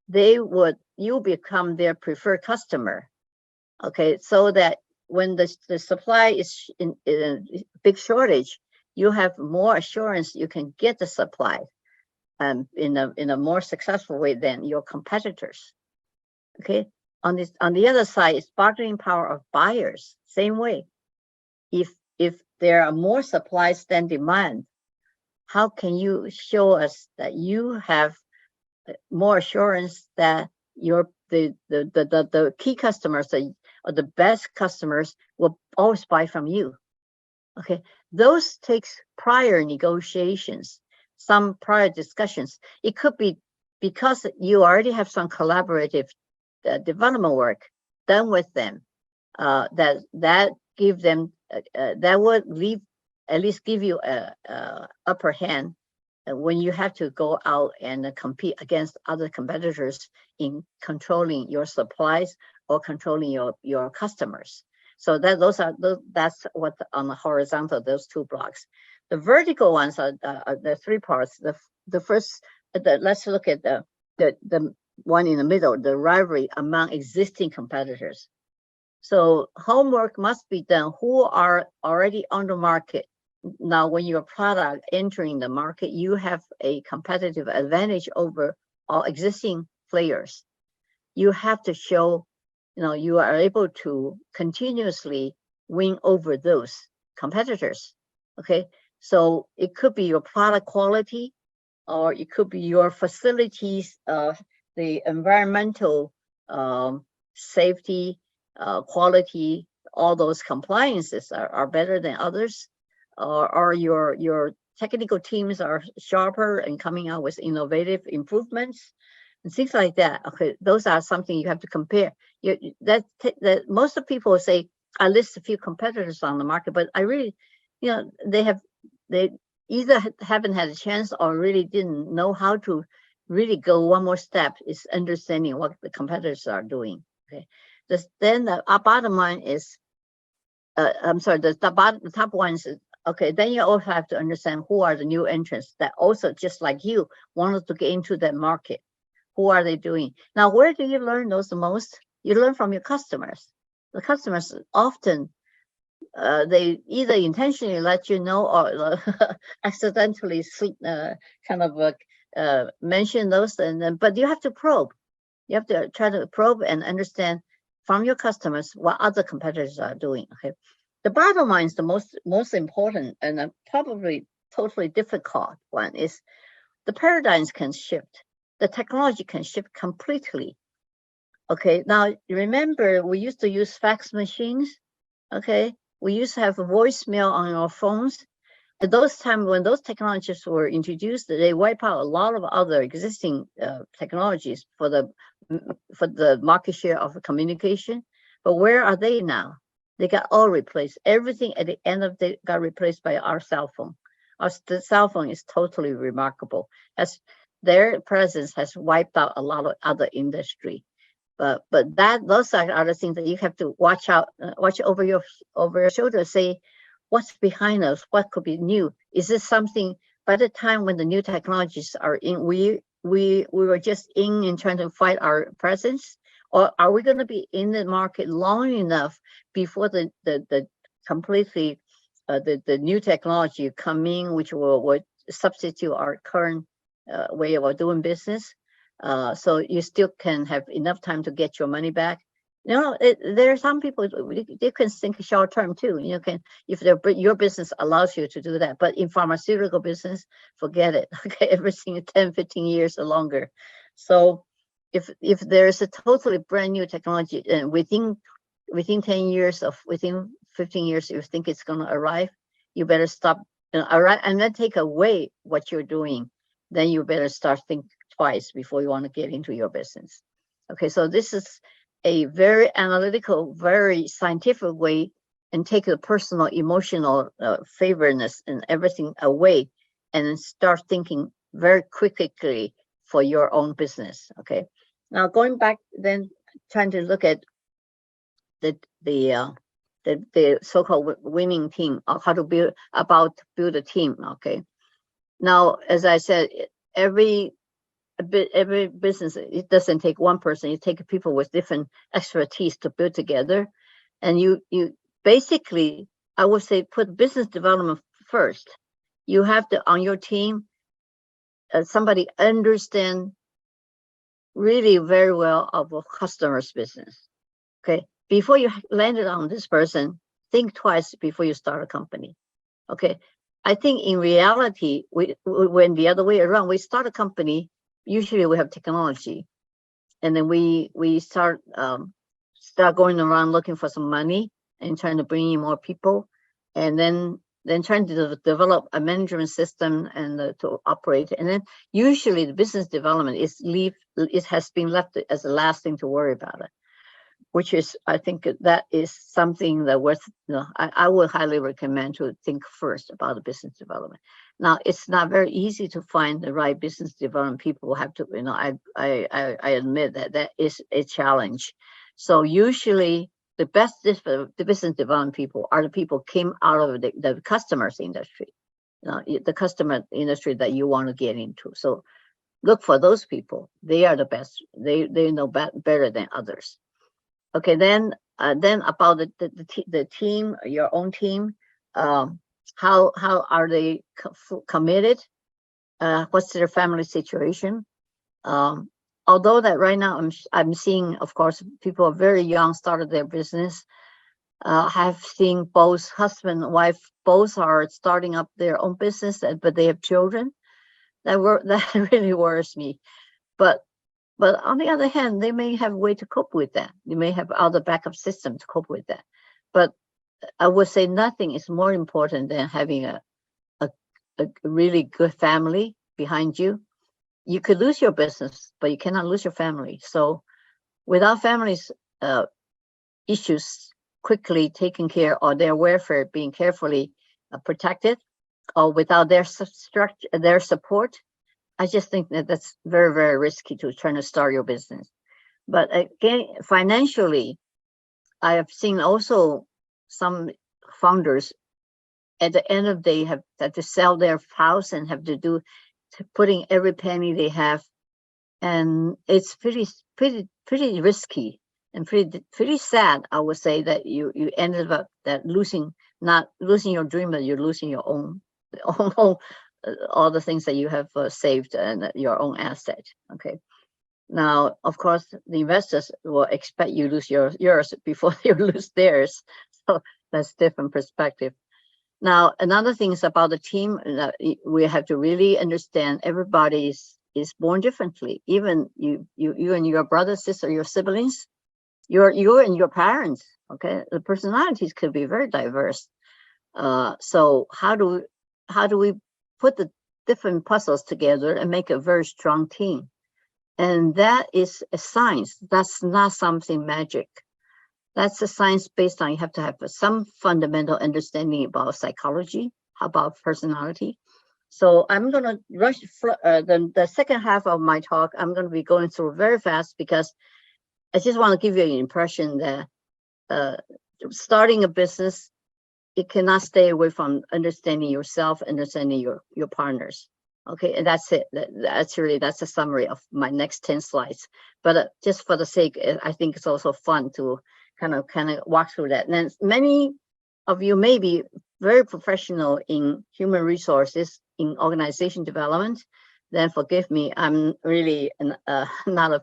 you become their preferred customer? Okay, so that when the supply is in a big shortage, you have more assurance you can get the supply in a more successful way than your competitors. Okay, on the other side is bargaining power of buyers. Same way, if there are more supplies than demand, how can you show us that you have more assurance that the key customers or the best customers will always buy from you? Okay, those takes prior negotiations, some prior discussions. It could be because you already have some collaborative development work done with them. That give them that would at least give you a upper hand when you have to go out and compete against other competitors in controlling your supplies or controlling your customers. So that's what on the horizontal, those two blocks. The vertical ones are the three parts. The first, let's look at the one in the middle, the rivalry among existing competitors. So homework must be done. Who are already on the market? Now, when your product entering the market, you have a competitive advantage over all existing players. You have to show, you are able to continuously win over those competitors. Okay, so it could be your product quality, or it could be your facilities, the environmental safety, quality, all those compliances are better than others. Or your technical teams are sharper and coming out with innovative improvements and things like that. Okay, those are something you have to compare. That most of people say I list a few competitors on the market, but I really, they either haven't had a chance or really didn't know how to really go one more step, is understanding what the competitors are doing. Okay, then the bottom line is, the top one is, okay, then you also have to understand who are the new entrants that also, just like you, wanted to get into that market. Who are they doing? Now, where do you learn those the most? You learn from your customers. The customers often, they either intentionally let you know or accidentally mention those, but you have to probe. You have to try to probe and understand from your customers what other competitors are doing. Okay. The bottom line is the most important and probably totally difficult one is the paradigms can shift. The technology can shift completely. Okay, now remember we used to use fax machines. Okay, we used to have a voicemail on our phones. At those times when those technologies were introduced, they wipe out a lot of other existing technologies for the market share of communication. But where are they now? They got all replaced. Everything at the end of the day got replaced by our cell phone. The cell phone is totally remarkable, as their presence has wiped out a lot of other industry. But those are other things that you have to watch over your shoulder. Say, what's behind us? What could be new? Is this something? By the time when the new technologies are in, we were just in and trying to fight our presence. Or are we going to be in the market long enough before the completely the new technology come in, which will substitute our current way of doing business? So you still can have enough time to get your money back. There are some people, they can think short term too. You can, if your business allows you to do that. But in pharmaceutical business, forget it. Okay, everything 10, 15 years or longer. So if there is a totally brand new technology and within 10 years within 15 years, you think it's going to arrive, you better stop arrive and then take away what you're doing. Then you better start think twice before you want to get into your business. Okay, so this is a very analytical, very scientific way, and take the personal, emotional favorness and everything away, and then start thinking very quickly for your own business. Okay, now going back, then trying to look at the so-called winning team, or how to build a team. Okay, now as I said, every business, it doesn't take one person. You take people with different expertise to build together, and you basically, I would say, put business development first. You have to, on your team, somebody understand really very well of a customer's business. Okay, before you landed on this person, think twice before you start a company. Okay, I think in reality, we went the other way around. We start a company. Usually we have technology, and then we start going around looking for some money and trying to bring in more people, and then trying to develop a management system and to operate. And then usually the business development it has been left as the last thing to worry about it, which is, I think that is something that I would highly recommend to think first about the business development. Now, it's not very easy to find the right business development people. Have to, I admit that is a challenge. So usually the best the business development people are the people came out of the customers industry, the customer industry that you want to get into. So look for those people. They are the best. They know better than others. Okay, then about the team, your own team, how are they committed? What's their family situation? Although that right now I'm seeing, of course, people are very young, started their business. Have seen both husband and wife both are starting up their own business, but they have children. That really worries me. But on the other hand, they may have a way to cope with that. They may have other backup systems to cope with that. But I would say nothing is more important than having a really good family behind you. You could lose your business, but you cannot lose your family. So without families' issues quickly taken care, or their welfare being carefully protected, or without their structure, their support, I just think that that's very, very risky to try to start your business. But again, financially, I have seen also some founders at the end of the day have to sell their house and have to putting every penny they have, and it's pretty risky and pretty sad. I would say that you ended up not losing your dream, but you're losing your own all the things that you have saved and your own asset. Okay. Now, of course, the investors will expect you lose yours before you lose theirs. So that's different perspective. Now, another thing is about the team. We have to really understand everybody is born differently. Even you and your brother, sister, your siblings, you and your parents. Okay, the personalities could be very diverse. So how do we put the different puzzles together and make a very strong team? And that is a science. That's not something magic. That's a science based on, you have to have some fundamental understanding about psychology, about personality. So I'm going to rush the second half of my talk. I'm going to be going through very fast because I just want to give you an impression that starting a business, it cannot stay away from understanding yourself, understanding your partners. Okay, and that's it. That's a summary of my next 10 slides. But just for the sake, I think it's also fun to kind of walk through that. And then many of you may be very professional in human resources, in organization development, then forgive me. I'm really not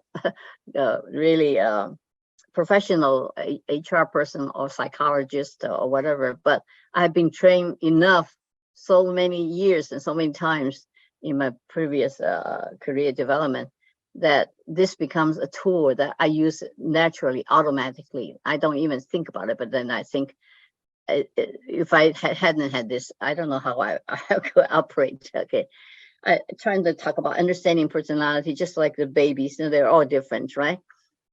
a really professional HR person or psychologist or whatever, but I've been trained enough so many years and so many times in my previous career development that this becomes a tool that I use naturally, automatically. I don't even think about it, but then I think if I hadn't had this, I don't know how I could operate. Okay. I trying to talk about understanding personality, just like the babies, they're all different, right?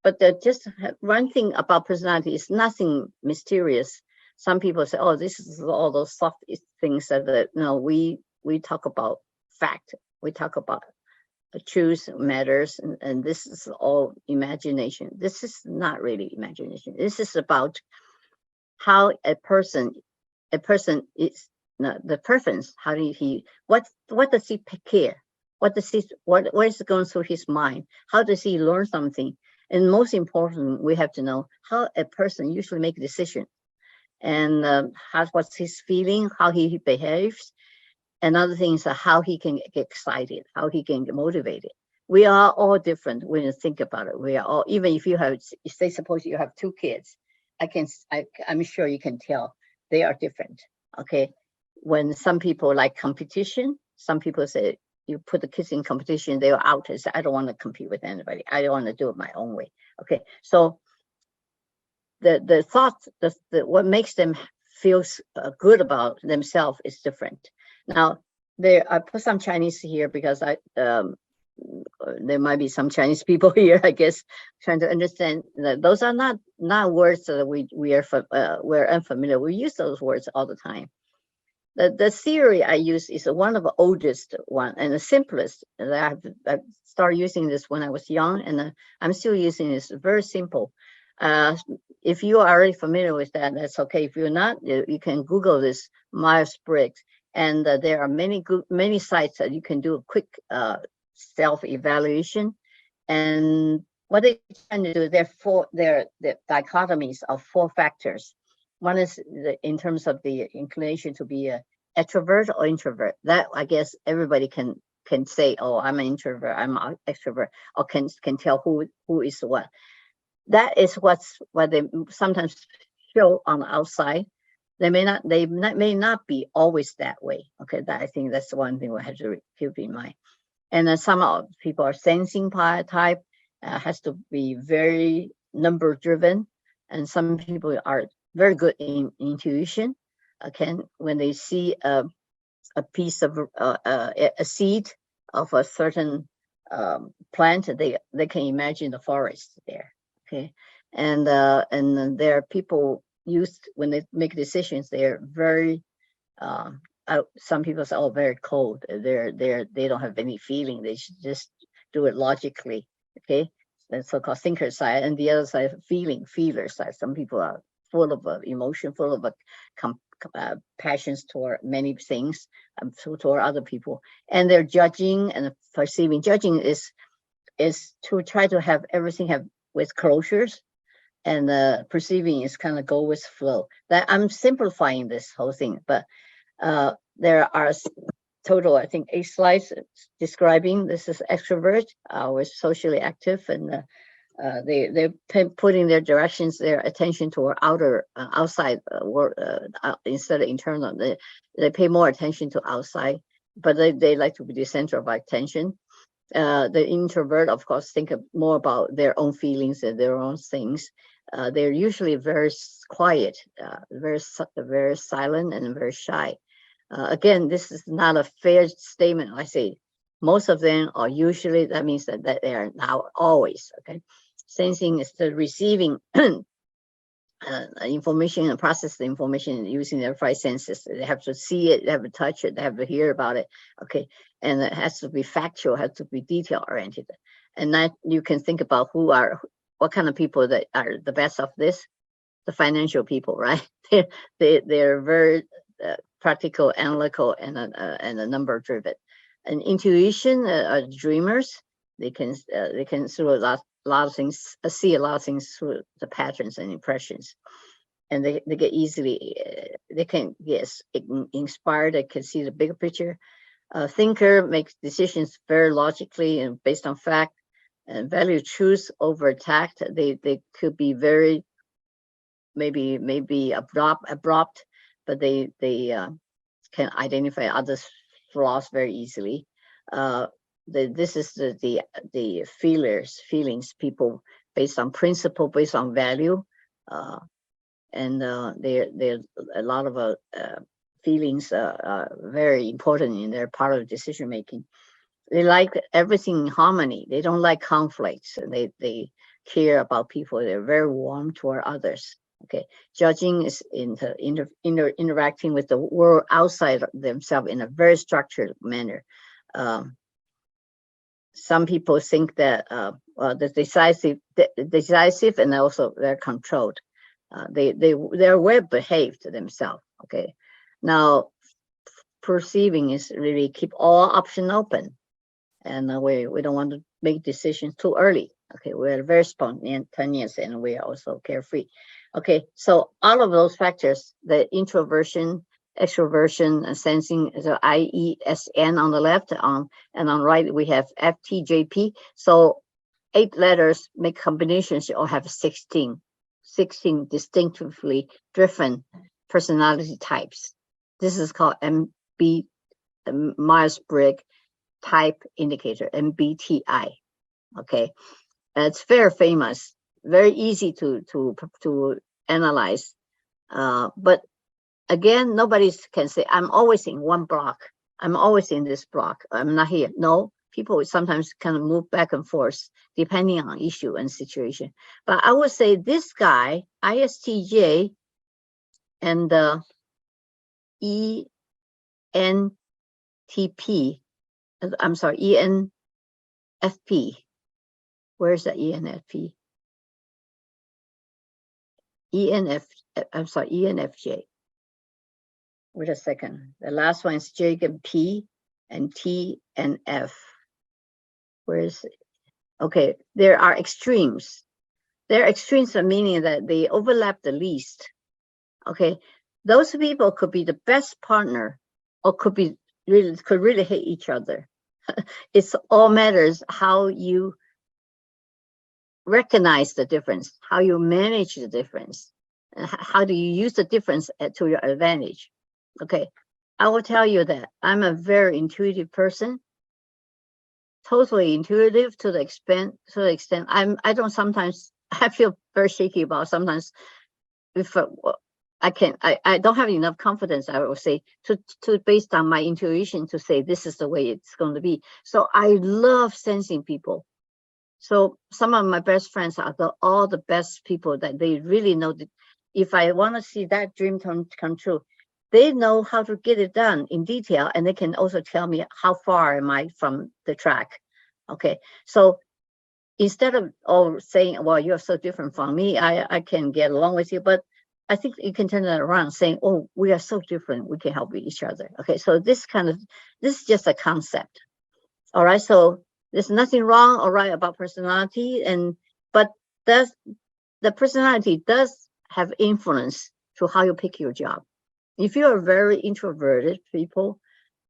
But just one thing about personality is nothing mysterious. Some people say, "Oh, this is all those soft things that no, we talk about fact. We talk about the truth matters, and this is all imagination. This is not really imagination. This is about how a person is the preference. How do he what does he care? What is going through his mind? How does he learn something? And most important, we have to know how a person usually makes a decision, and what's his feeling, how he behaves. Another thing is how he can get excited, how he can get motivated. We are all different when you think about it. We are all, even if you have, say, suppose you have 2 kids, I'm sure you can tell they are different. Okay, when some people like competition, some people say you put the kids in competition, they're out and say, I don't want to compete with anybody. I don't want to do it my own way. Okay, so the thought, what makes them feel good about themselves is different. Now, I put some Chinese here because there might be some Chinese people here, I guess, trying to understand that those are not words that we're unfamiliar. We use those words all the time. The theory I use is one of the oldest one and the simplest. I started using this when I was young, and I'm still using this. Very simple. If you are already familiar with that, that's okay. If you're not, you can Google this Myers-Briggs, and there are many sites that you can do a quick self-evaluation. And what they're trying to do, they're the dichotomies of 4 factors. One is in terms of the inclination to be an extrovert or introvert. That I guess everybody can say, oh, I'm an introvert, I'm an extrovert, or can tell who is what. That is what they sometimes show on the outside. They may not be always that way. Okay, I think that's one thing we have to keep in mind. And then some people are sensing type, has to be very number driven, and some people are very good in intuition. When they see a piece of a seed of a certain plant, they can imagine the forest there. Okay, and there are people used when they make decisions. They're very some people say, "Oh, very cold." They don't have any feeling. They should just do it logically. Okay, that's so-called thinker side, and the other side, feeler side. Some people are full of emotion, full of passions toward many things, toward other people, and they're judging and perceiving. Judging is to try to have everything have with closures, and perceiving is kind of go with flow. That I'm simplifying this whole thing, but there are total, I think, 8 slides describing this is extrovert, was socially active, and they're putting their directions, their attention toward outside world instead of internal. They pay more attention to outside, but they like to be the center of attention. The introvert, of course, think more about their own feelings and their own things. They're usually very quiet, very silent, and very shy. Again, this is not a fair statement. I say most of them are usually, that means that they are now always, okay? Sensing is the receiving information and process the information using their 5 senses. They have to see it, they have to touch it, they have to hear about it, okay? And it has to be factual, has to be detail oriented. And that you can think about what kind of people that are the best of this. The financial people, right? They're very practical, analytical, and a number driven. And intuition, dreamers. They can through a lot of things, see a lot of things through the patterns and impressions, and they get easily they can get inspired. They can see the bigger picture. A thinker makes decisions very logically and based on fact and value truth over tact. They could be very maybe abrupt, but they can identify others' flaws very easily. This is the feelings people based on principle, based on value, and there a lot of feelings are very important in their part of decision making. They like everything in harmony. They don't like conflicts. They care about people. They're very warm toward others. Okay, judging is interacting with the world outside themselves in a very structured manner. Some people think that the decisive and also they're controlled. They're well behaved themselves. Okay, now perceiving is really keep all options open, and we don't want to make decisions too early. Okay, we're very spontaneous and we are also carefree. Okay, so all of those factors, the introversion, extroversion, and sensing, the IESN on the left, and on the right we have FTJP. So 8 letters make combinations or have 16 distinctively different personality types. This is called MB Myers-Briggs Type Indicator, MBTI. Okay, it's very famous, very easy to analyze, but again, nobody can say I'm always in one block, I'm always in this block, I'm not here. No, people sometimes kind of move back and forth depending on issue and situation. But I would say this guy, ISTJ and ENTP, I'm sorry, ENFP. Where's the ENFP? ENFJ. Wait a second. The last one is J and P and T and F. Where's, okay, there are extremes. There are extremes, meaning that they overlap the least. Okay, those people could be the best partner or could really hate each other. It's all matters how you recognize the difference, how you manage the difference, and how do you use the difference to your advantage. Okay, I will tell you that I'm a very intuitive person, totally intuitive to the extent I don't sometimes, I feel very shaky about sometimes if I don't have enough confidence, I will say, to based on my intuition to say this is the way it's going to be. So I love sensing people. So some of my best friends are all the best people that they really know that if I want to see that dream come true, they know how to get it done in detail, and they can also tell me how far am I from the track. Okay, so instead of saying, well, you're so different from me, I can get along with you, but I think you can turn that around saying, oh, we are so different, we can help each other. Okay, so this is just a concept. All right, so there's nothing wrong or right about personality, but the personality does have influence to how you pick your job. If you are very introverted people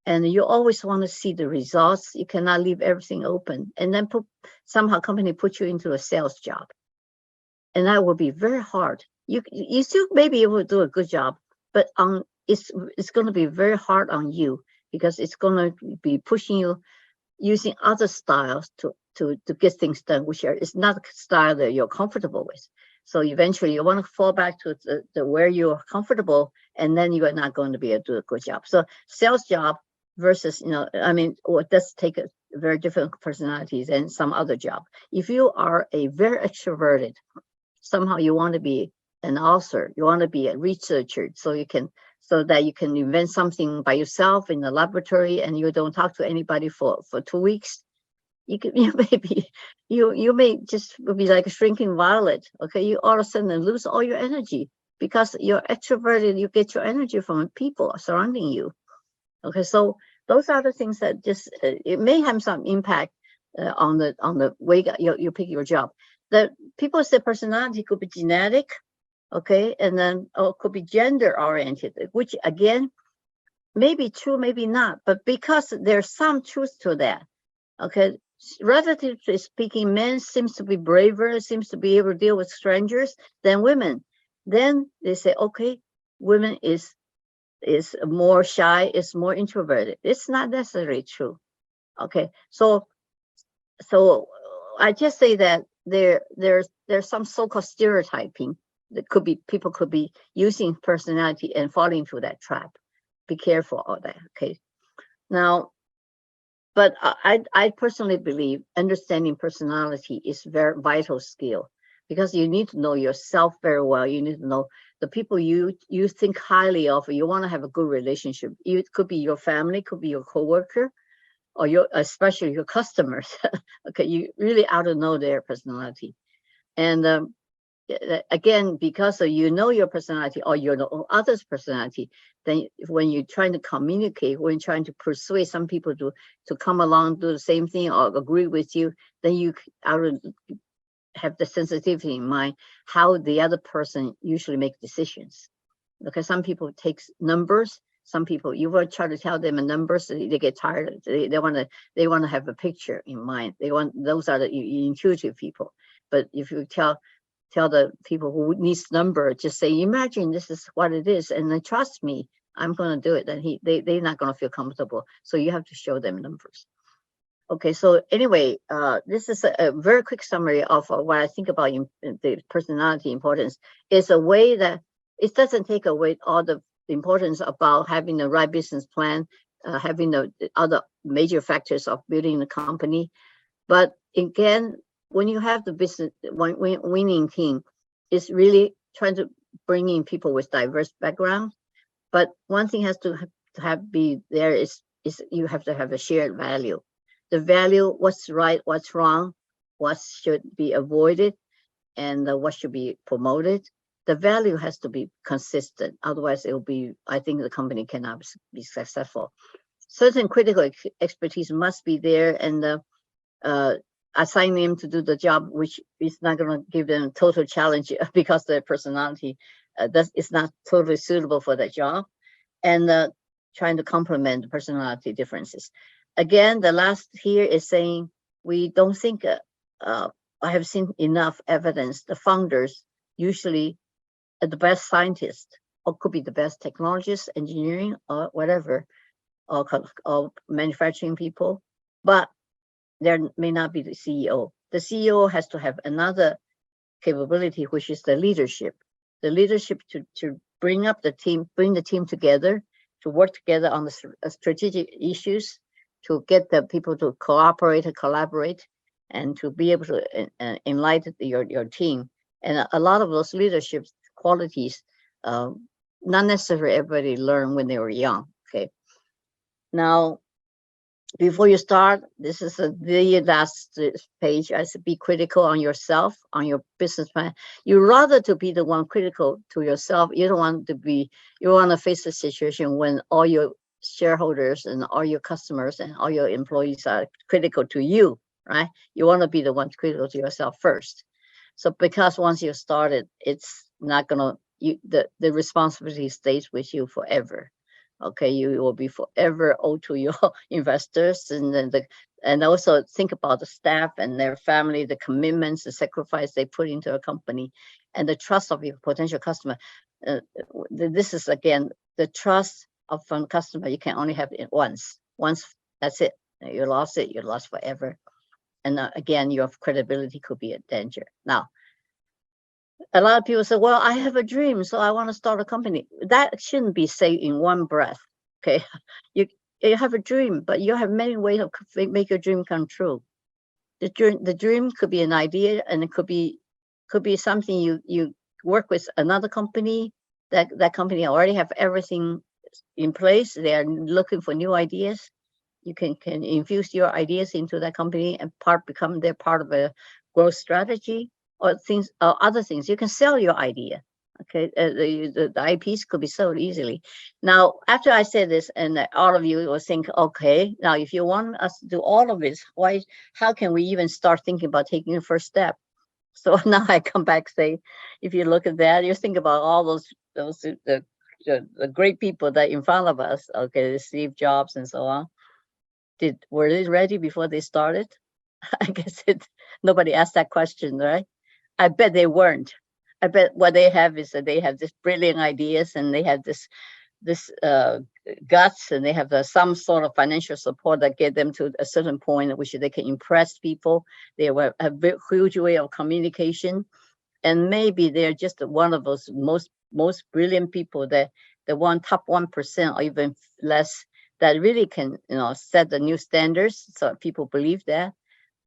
and you always want to see the results, you cannot leave everything open and then somehow company put you into a sales job, and that will be very hard. You still maybe able to do a good job, but it's going to be very hard on you because it's going to be pushing you using other styles to get things done, which is not a style that you're comfortable with. So eventually you want to fall back to the where you're comfortable, and then you are not going to be able to do a good job. So sales job versus, it does take a very different personalities than some other job. If you are a very extroverted, somehow you want to be an author, you want to be a researcher, so that you can invent something by yourself in the laboratory and you don't talk to anybody for 2 weeks. You may just be like a shrinking violet. Okay, you all of a sudden lose all your energy because you're extroverted. You get your energy from people surrounding you. Okay, so those are the things that just it may have some impact on the way you pick your job. The people say personality could be genetic, okay, and then could be gender oriented, which again, maybe true, maybe not, but because there's some truth to that. Okay, relatively speaking, men seems to be braver, seems to be able to deal with strangers than women. Then they say, okay, women is more shy, is more introverted. It's not necessarily true. Okay, so I just say that there's some so-called stereotyping that could be, people could be using personality and falling into that trap. Be careful of that. Okay, now, but I personally believe understanding personality is very vital skill, because you need to know yourself very well. You need to know the people you think highly of. You want to have a good relationship. It could be your family, could be your coworker, or especially your customers. Okay, you really ought to know their personality. And again, because you know your personality or you know others' personality, then when you're trying to communicate, when you're trying to persuade some people to come along, do the same thing or agree with you, then you ought to have the sensitivity in mind how the other person usually make decisions. Because some people take numbers. Some people, you will try to tell them a number, so they get tired. They want to have a picture in mind. Those are the intuitive people. But if you tell the people who needs number, just say, imagine this is what it is, and then trust me, I'm going to do it. Then they're not going to feel comfortable. So you have to show them numbers. Okay, so anyway, this is a very quick summary of what I think about the personality importance. It's a way that it doesn't take away all the importance about having the right business plan, having the other major factors of building the company. But again, when you have the business winning team, it's really trying to bring in people with diverse backgrounds. But one thing has to be there is you have to have a shared value. The value, what's right, what's wrong, what should be avoided, and what should be promoted. The value has to be consistent. Otherwise, it will be, I think the company cannot be successful. Certain critical expertise must be there, and assign them to do the job, which is not going to give them total challenge because their personality is not totally suitable for that job, and trying to complement the personality differences. Again, the last here is saying we don't think, I have seen enough evidence, the founders usually are the best scientists, or could be the best technologists, engineering, or whatever, or manufacturing people, but there may not be the CEO. The CEO has to have another capability, which is the leadership. The leadership to bring up the team, bring the team together, to work together on the strategic issues, to get the people to cooperate and collaborate, and to be able to enlighten your team. And a lot of those leadership qualities, not necessarily everybody learned when they were young. Okay. Now, before you start, this is the last page. I said, be critical on yourself, on your business plan. You rather to be the one critical to yourself. You don't want to be, you want to face a situation when all your shareholders and all your customers and all your employees are critical to you, right? You want to be the one critical to yourself first. So because once you started, it's not gonna, the responsibility stays with you forever. Okay, you will be forever owed to your investors, and then and also think about the staff and their family, the commitments, the sacrifice they put into a company, and the trust of your potential customer. This is again the trust from customer. You can only have it once. That's it. You lost it. You lost forever. And again, your credibility could be in danger. Now, a lot of people say, well, I have a dream, so I want to start a company. That shouldn't be said in one breath. Okay, you have a dream, but you have many ways of make your dream come true. The dream could be an idea, and it could be something you work with another company. That company already have everything in place. They are looking for new ideas. You can infuse your ideas into that company and become their part of a growth strategy, or things, or other things. You can sell your idea. Okay, the IPs could be sold easily. Now, after I say this, and all of you will think, okay, now if you want us to do all of this, how can we even start thinking about taking the first step? So now I come back, say, if you look at that, you think about all those the great people that in front of us, okay, Steve Jobs and so on, were they ready before they started? I guess nobody asked that question, right? I bet they weren't. I bet what they have is that they have this brilliant ideas, and they have this guts, and they have some sort of financial support that get them to a certain point at which they can impress people. They have a huge way of communication, and maybe they're just one of those most brilliant people that the top 1% or even less that really can set the new standards, so people believe that.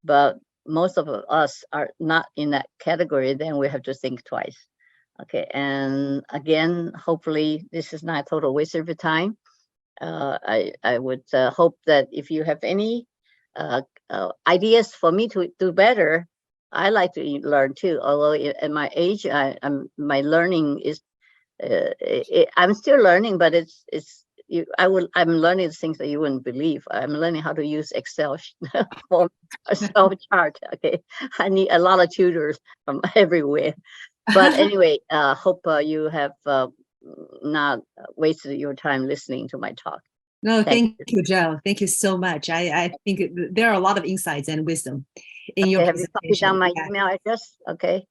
But most of us are not in that category. Then we have to think twice. Okay, and again, hopefully this is not a total waste of your time. I would hope that if you have any ideas for me to do better, I like to learn too. Although at my age, my learning is I'm still learning, but I'm learning things that you wouldn't believe. I'm learning how to use Excel for a Excel chart. Okay, I need a lot of tutors from everywhere. But anyway, hope you have not wasted your time listening to my talk. No, thank you, Joe. Thank you so much. I think there are a lot of insights and wisdom in your Have you copied down my email address? Okay.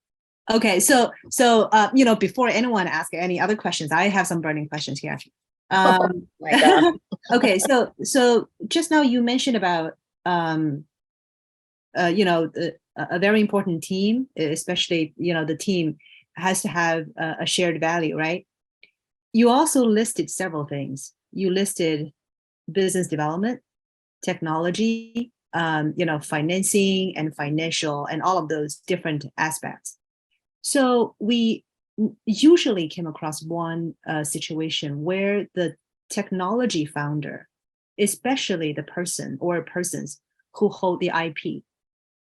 Okay, so before anyone asks any other questions, I have some burning questions here. Oh my God. Okay, so just now you mentioned about a very important team, especially the team has to have a shared value, right? You also listed several things. You listed business development, technology, financing and financial, and all of those different aspects. So we usually came across one situation where the technology founder, especially the person or persons who hold the IP,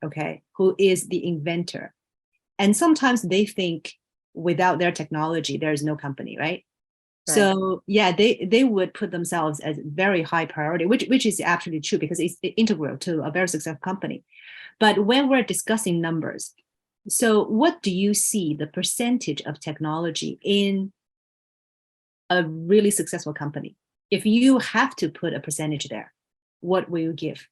okay, who is the inventor. And sometimes they think without their technology, there is no company, right? So yeah, they would put themselves as very high priority, which is actually true because it's integral to a very successful company. But when we're discussing numbers, so what do you see the percentage of technology in a really successful company? If you have to put a percentage there, what will you give?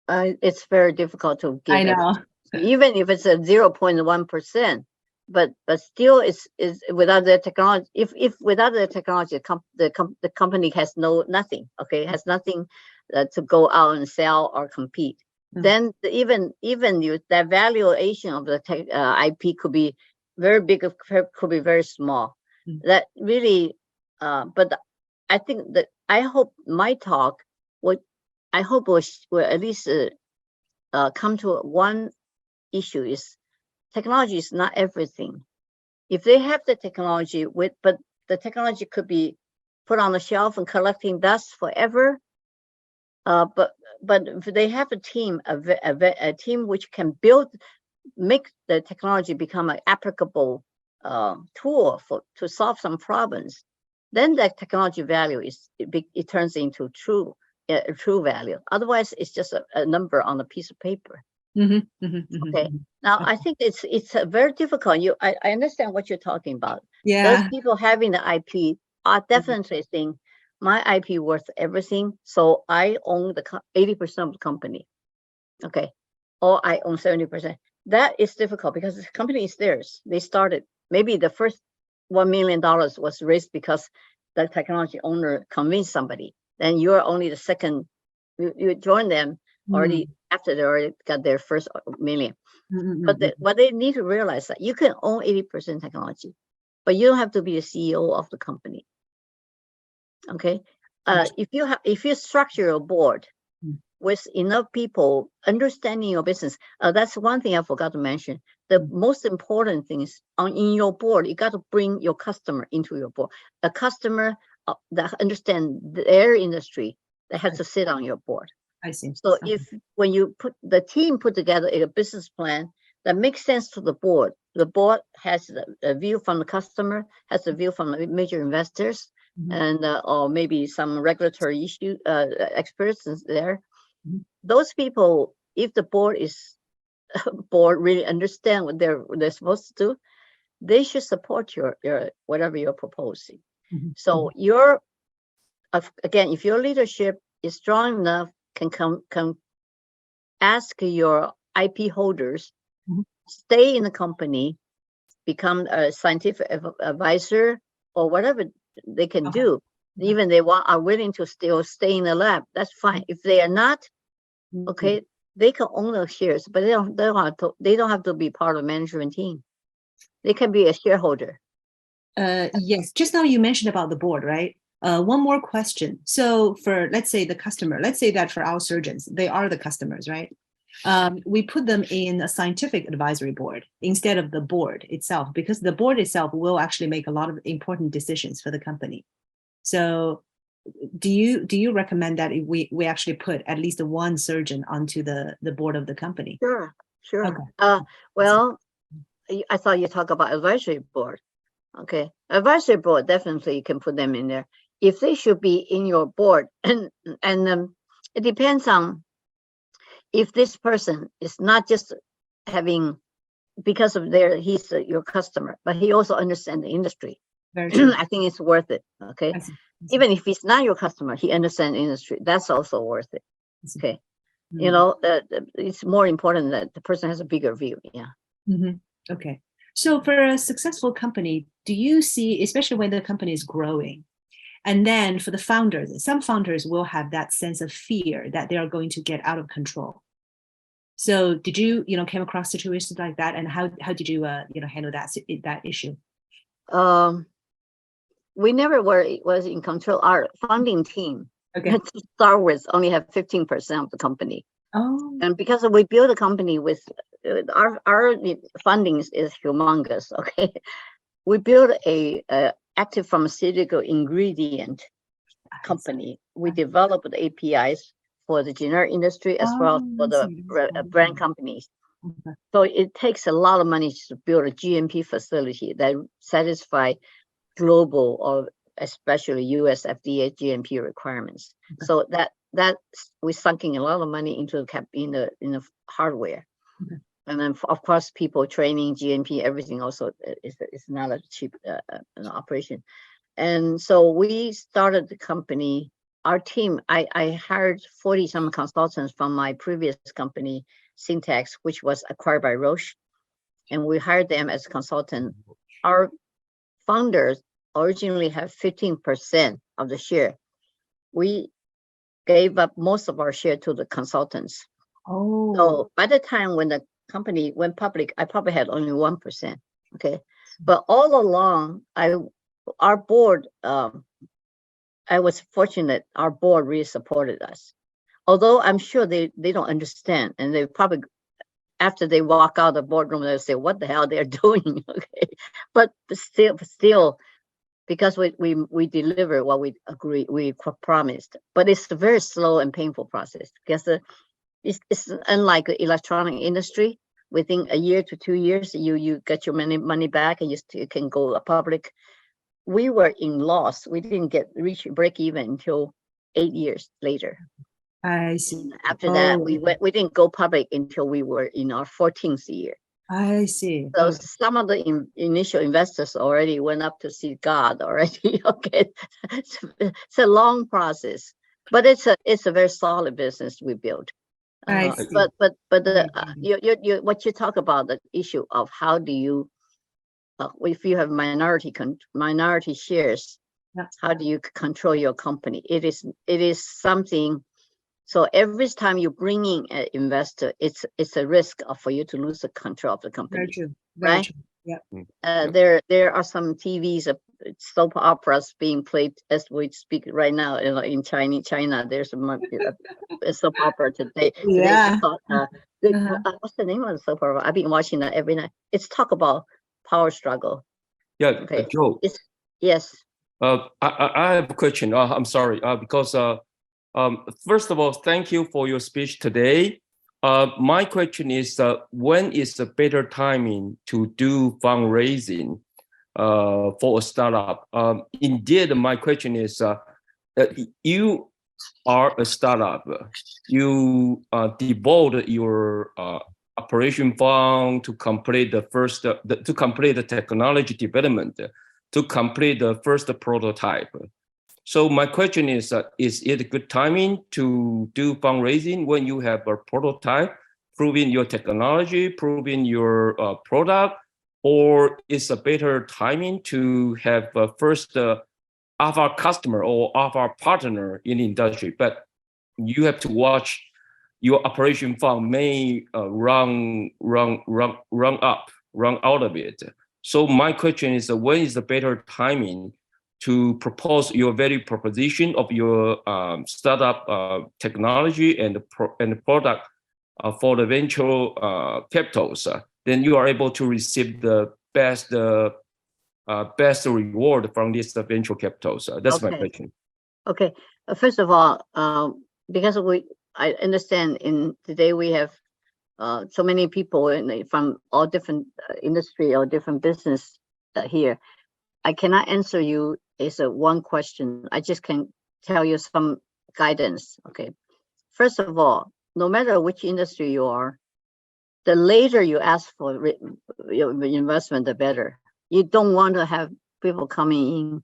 It's very difficult to give. I know. Even if it's a 0.1%, but still is without the technology. If without the technology, the company has nothing. Okay, has nothing to go out and sell or compete. Then even that valuation of the IP could be very big, could be very small. That really, but I think that I hope my talk will at least come to one issue is technology is not everything. If they have the technology but the technology could be put on the shelf and collecting dust forever. But if they have a team, a team which can make the technology become an applicable tool to solve some problems, then the technology value it turns into true value. Otherwise, it's just a number on a piece of paper. Okay. Now I think it's very difficult. I understand what you're talking about. Yeah. Those people having the IP are definitely saying my IP worth everything, so I own the 80% of the company. Okay, or I own 70%. That is difficult because the company is theirs. They started. Maybe the first $1 million was raised because the technology owner convinced somebody. Then you're only the second. You join them already after they already got their first million. But what they need to realize that you can own 80% technology, but you don't have to be the CEO of the company. Okay, if you structure your board with enough people understanding your business, that's one thing I forgot to mention. The most important thing is in your board, you got to bring your customer into your board. A customer that understands their industry that has to sit on your board. I see. So when you put the team together a business plan that makes sense to the board has a view from the customer, has a view from the major investors, and or maybe some regulatory issue experts there. Those people, if the board really understand what they're supposed to do, they should support your whatever you're proposing. So again, if your leadership is strong enough, can ask your IP holders, stay in the company, become a scientific advisor or whatever they can do. Even they are willing to still stay in the lab, that's fine. If they are not, okay, they can own the shares, but they don't have to be part of the management team. They can be a shareholder. Yes, just now you mentioned about the board, right? One more question. So for, let's say the customer, let's say that for our surgeons, they are the customers, right? We put them in a scientific advisory board instead of the board itself, because the board itself will actually make a lot of important decisions for the company. So do you recommend that we actually put at least one surgeon onto the board of the company? Sure. Okay. Well, I thought you talk about advisory board. Okay, advisory board, definitely you can put them in there. If they should be in your board, and it depends on if this person is not just having, because of he's your customer, but he also understands the industry. Very true. I think it's worth it. Okay, I see. even if he's not your customer, he understands the industry. That's also worth it. Okay, you know, it's more important that the person has a bigger view. Yeah. Okay. So for a successful company, do you see, especially when the company is growing, and then for the founders, some founders will have that sense of fear that they are going to get out of control. So did you came across situations like that, and how did you handle that issue? We never was in control. Our founding team, okay, to start with, only have 15% of the company. Oh. And because we built a company with our funding is humongous. Okay, we built a active pharmaceutical ingredient company. We developed APIs for the generic industry as well as for the brand companies. So it takes a lot of money to build a GMP facility that satisfy global or especially US FDA GMP requirements. So that we're sunking a lot of money into the hardware. And then of course people training, GMP, everything also is not a cheap an operation. And so we started the company. Our team, I hired 40 some consultants from my previous company, Syntax, which was acquired by Roche, and we hired them as consultant. Our founders originally have 15% of the share. We gave up most of our share to the consultants. So by the time when the company went public, I probably had only 1%. Okay, but all along, our board, I was fortunate. Our board really supported us. Although I'm sure they don't understand, and they probably, after they walk out of the boardroom, they'll say, "What the hell they're doing?" Okay, but still, because we deliver what we promised. But it's a very slow and painful process because it's unlike the electronic industry. Within a year to 2 years, you get your money back and you can go public. We were in loss. We didn't reach break even until 8 years later. I see. After that, we didn't go public until we were in our 14th year. I see. So some of the initial investors already went up to see God already. Okay, it's a long process, but it's a very solid business we built. But what you talk about, the issue of how do you, if you have minority shares, how do you control your company? It is something. So every time you bring in an investor, it's a risk for you to lose the control of the company. Very true. Very true. Yeah. There are some TVs, soap operas being played as we speak right now. In China, there's a soap opera today. Yeah. What's the name of the soap opera? I've been watching that every night. It's talk about power struggle. Yeah, okay. Joe. Yes. I have a question. I'm sorry, because first of all, thank you for your speech today. My question is, when is a better timing to do fundraising for a startup? Indeed, my question is, you are a startup. You devote your operation fund to complete the technology development. to complete the first prototype. So my question is it a good timing to do fundraising when you have a prototype, proving your technology, proving your product, or is a better timing to have first of our customer or of our partner in the industry? But you have to watch your operation fund may run out of it. So my question is, when is the better timing to propose your value proposition of your startup technology and the product for the venture capitals? Then you are able to receive the best reward from this venture capitals. That's my question. Okay. First of all, because I understand today we have so many people from all different industry or different business here. I cannot answer you as one question. I just can tell you some guidance. Okay. First of all, no matter which industry you are, the later you ask for your investment, the better. You don't want to have people coming in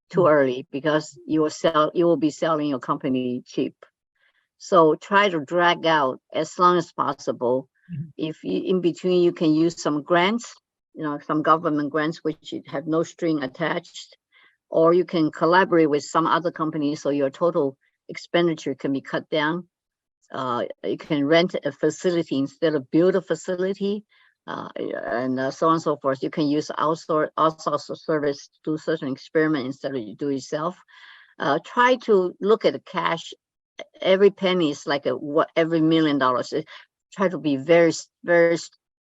too early because you will be selling your company cheap. So try to drag out as long as possible. If in between you can use some grants, some government grants which have no string attached, or you can collaborate with some other companies so your total expenditure can be cut down. You can rent a facility instead of build a facility, and so on and so forth. You can use outsource service to do certain experiment instead of you do yourself. Try to look at the cash. Every penny is like every $1 million. Try to be very, very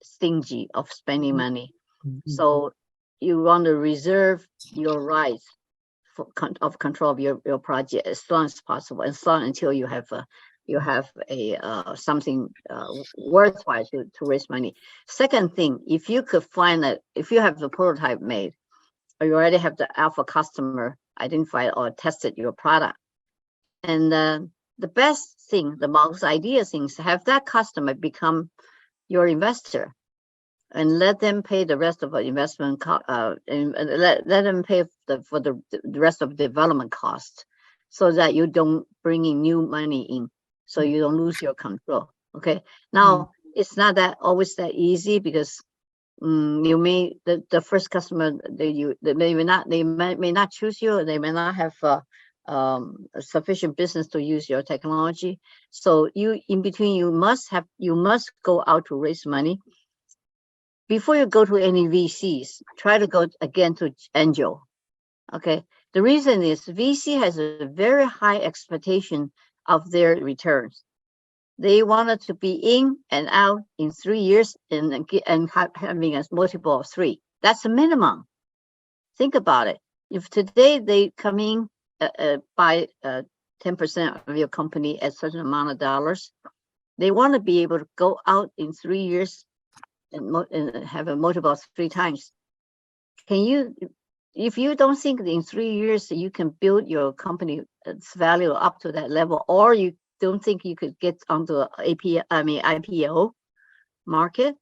stingy of spending money. So you want to reserve your rights of control of your project as long as possible, until you have something worthwhile to raise money. Second thing, if you could find that, if you have the prototype made, or you already have the alpha customer identified or tested your product, and the best thing, the most ideal thing is to have that customer become your investor, and let them pay the rest of the investment, and let them pay for the rest of the development costs, so that you don't bring in new money in, so you don't lose your control. Okay. Now it's not that always that easy, because you may the first customer they may not choose you, or they may not have sufficient business to use your technology. So in between you must go out to raise money. Before you go to any VCs, try to go again to angel. Okay. The reason is VC has a very high expectation of their returns. They wanted to be in and out in 3 years and having a multiple of 3. That's the minimum. Think about it. If today they come in, buy 10% of your company at a certain amount of dollars, they want to be able to go out in 3 years and have a multiple of 3 times. If you don't think in 3 years you can build your company's value up to that level, or you don't think you could get onto IPO market,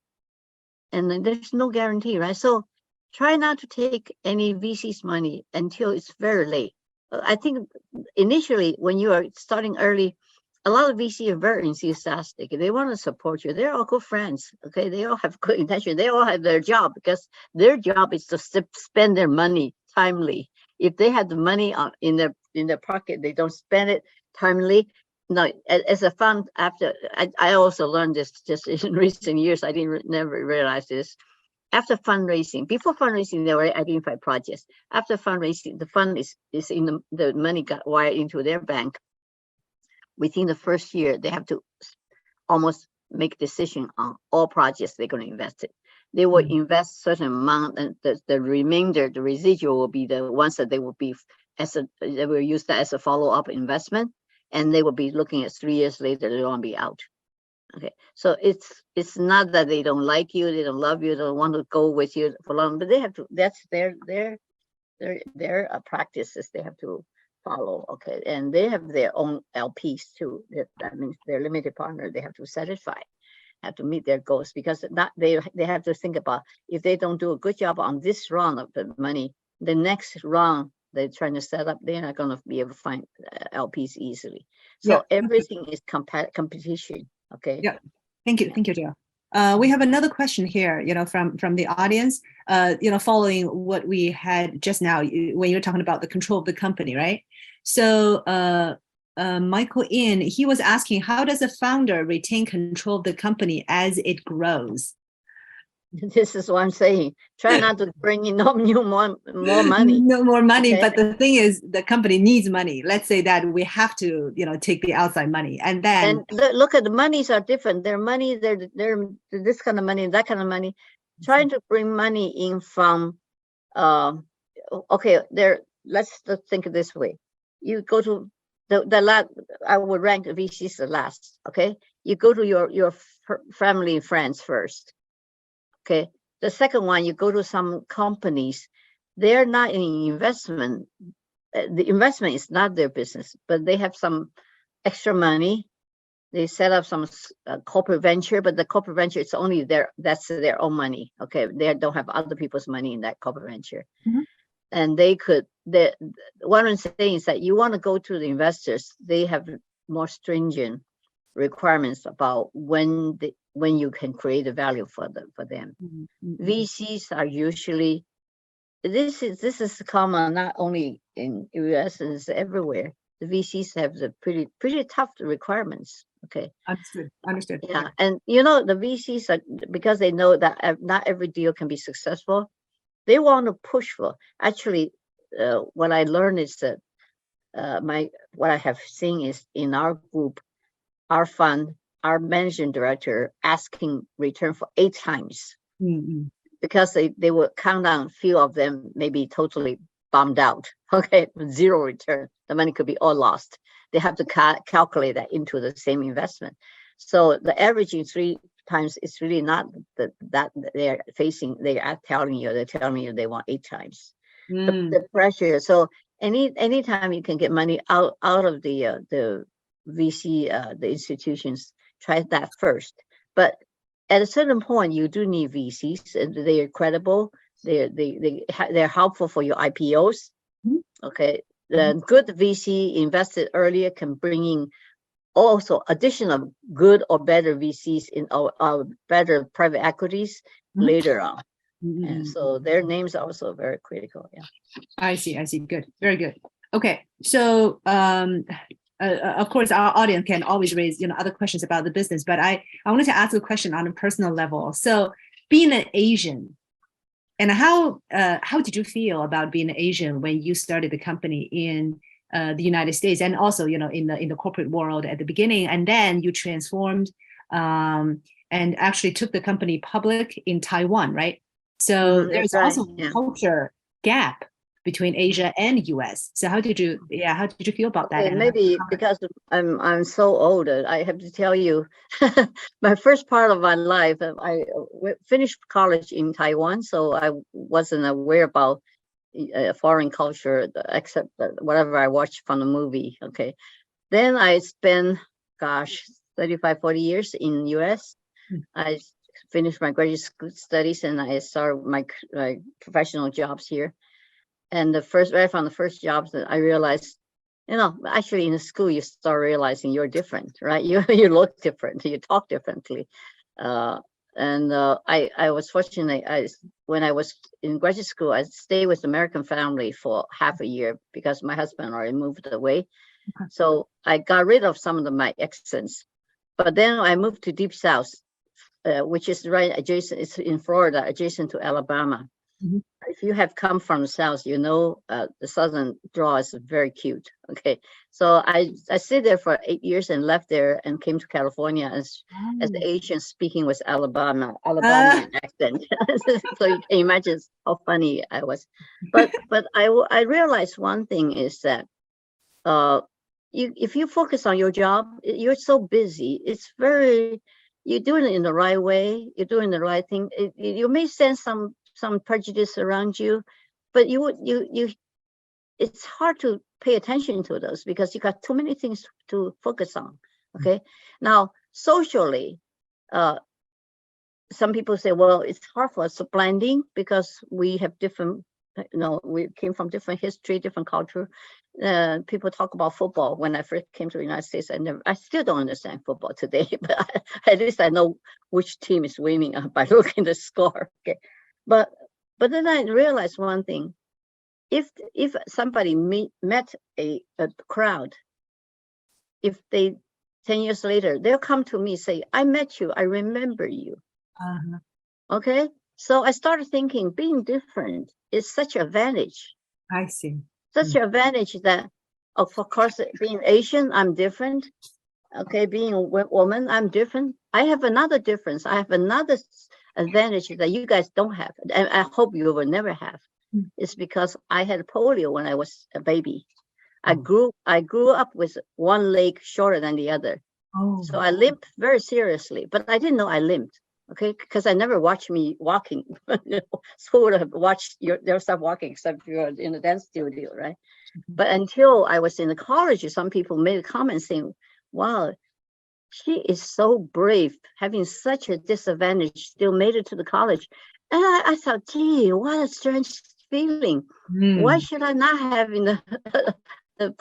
and then there's no guarantee, right? So try not to take any VC's money until it's very late. I think initially when you are starting early, a lot of VC are very enthusiastic. They want to support you. They're all good friends. Okay, they all have good intention. They all have their job, because their job is to spend their money timely. If they have the money in their pocket, they don't spend it timely. No, as a fund, I also learned this just in recent years. I never realize this. After fundraising, before fundraising, they already identified projects. After fundraising, the fund is in the money got wired into their bank. Within the first year, they have to almost make decision on all projects they're going to invest in. They will invest certain amount, and the remainder, the residual, will be the ones that they will use that as a follow-up investment, and they will be looking at 3 years later, they want to be out. Okay, so it's not that they don't like you, they don't love you, they don't want to go with you for long, but they have to. That's their practices they have to follow. Okay, and they have their own LPs too. That means their limited partner. They have to satisfy, have to meet their goals, because they have to think about, if they don't do a good job on this round of the money, the next round they're trying to set up, they're not going to be able to find LPs easily. So everything is competition. Okay. Yeah. Thank you, Joe. We have another question here, from the audience, following what we had just now when you were talking about the control of the company, right? So Michael In, he was asking, how does a founder retain control of the company as it grows? This is what I'm saying. Try not to bring in more money. No more money, Okay. but the thing is, the company needs money. Let's say that we have to, take the outside money, and then look at the monies are different. They're money. They're this kind of money, that kind of money. Trying to bring money in from, okay. Let's think this way. You go to the last. I would rank VCs the last. Okay. You go to your family and friends first. Okay. The second one, you go to some companies. They're not in investment. The investment is not their business, but they have some extra money. They set up some corporate venture, but the corporate venture, it's only that's their own money. Okay. They don't have other people's money in that corporate venture. Mm-hmm. And what I'm saying is that you want to go to the investors. They have more stringent requirements about when you can create a value for them. Mm-hmm. VCs are usually, this is common not only in US, it's everywhere. The VCs have the pretty tough requirements. Okay. Understood. Yeah, and the VCs are, because they know that not every deal can be successful. They want to push for. Actually, what I learned is that what I have seen is in our group, our fund, our managing director asking return for 8 times. Mm-hmm. Because they will count down, few of them maybe totally bombed out. Okay, 0 return. The money could be all lost. They have to calculate that into the same investment. So the averaging 3 times is really not that they're facing. They're telling you they want 8 times. The pressure. So anytime you can get money out of the VC, the institutions, try that first. But at a certain point, you do need VCs, and they are credible. They're helpful for your IPOs. Mm-hmm. Okay, the good VC invested earlier can bring in also additional good or better VCs in our better private equities later on. Mm-hmm. And so their names are also very critical. Yeah. I see. Good. Very good. Okay. So, of course, our audience can always raise, other questions about the business, but I wanted to ask a question on a personal level. So, being an Asian, and how did you feel about being an Asian when you started the company in the United States, and also, in the corporate world at the beginning, and then you transformed and actually took the company public in Taiwan, right? So there's also a culture gap between Asia and US. So how did you feel about that? Maybe because I'm so old, I have to tell you, my first part of my life, I finished college in Taiwan, so I wasn't aware about foreign culture except whatever I watched from the movie. Okay, then I spent 35, 40 years in US. I finished my graduate school studies and I started my professional jobs here. And right from the first jobs that I realized, actually in the school, you start realizing you're different, right? You look different, you talk differently. I was fortunate, when I was in graduate school, I stayed with American family for half a year because my husband already moved away. Okay. So I got rid of some of my accents. But then I moved to Deep South, which is right adjacent, it's in Florida, adjacent to Alabama. Mm-hmm. If you have come from the South, the Southern draw is very cute. Okay, so I stayed there for 8 years and left there and came to California as the Asian speaking with Alabama accent. So you can imagine how funny I was. But I realized one thing is that if you focus on your job, you're so busy. You're doing it in the right way. You're doing the right thing. You may sense some prejudice around you, but it's hard to pay attention to those because you got too many things to focus on. Okay. Now, socially, some people say, well, it's hard for us to blending because we have different we came from different history, different culture. People talk about football. When I first came to the United States, I still don't understand football today, but at least I know which team is winning by looking at the score. Okay, but then I realized one thing: if somebody met a crowd, if they 10 years later, they'll come to me say, "I met you. I remember you." Okay, so I started thinking being different is such an advantage. I see. Such an advantage that, of course, being Asian, I'm different. Okay, being a woman, I'm different. I have another difference. I have another advantage that you guys don't have, and I hope you will never have. It's because I had polio when I was a baby. I grew up with one leg shorter than the other. So I limped very seriously, but I didn't know I limped. Okay, because I never watched me walking. School would have watched yourself walking, except if you're in the dance studio, right? But until I was in the college, some people made a comment saying, "Wow, she is so brave, having such a disadvantage, still made it to the college." And I thought, gee, what a strange feeling. Why should I not have the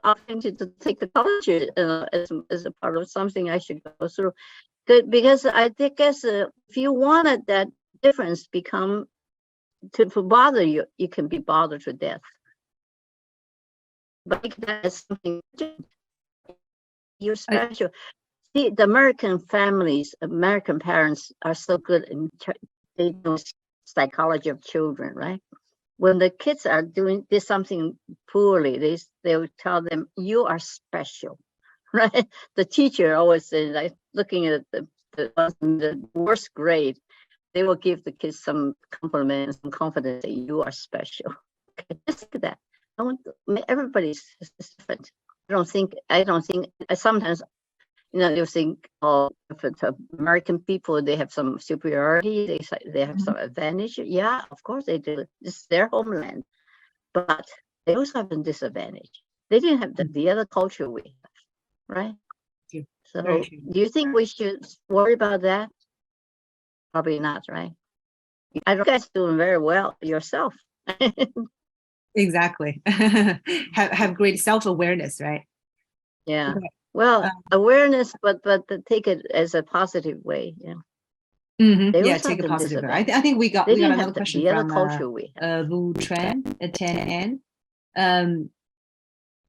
opportunity to take the college as a part of something I should go through? Because I guess if you wanted that difference become to bother you, you can be bothered to death. But that's something you're special. See, the American families, American parents are so good in they know psychology of children, right? When the kids are did something poorly, they will tell them, "You are special." Right? The teacher always says, like, looking at the worst grade, they will give the kids some compliments, some confidence that you are special. Okay, just look at that. Everybody's different. I don't think. Sometimes, you think, oh, if it's American people, they have some superiority. They have some advantage. Yeah, of course they do. This is their homeland, but they also have a disadvantage. They didn't have the other culture we have. Right? So do you think we should worry about that? Probably not, right? I don't guys doing very well yourself. Exactly. have great self-awareness, right? Yeah. Well, awareness, but take it as a positive way. Yeah. Yeah, take a positive way. I think we got another question the other from culture we have. Vu Tran at 10N.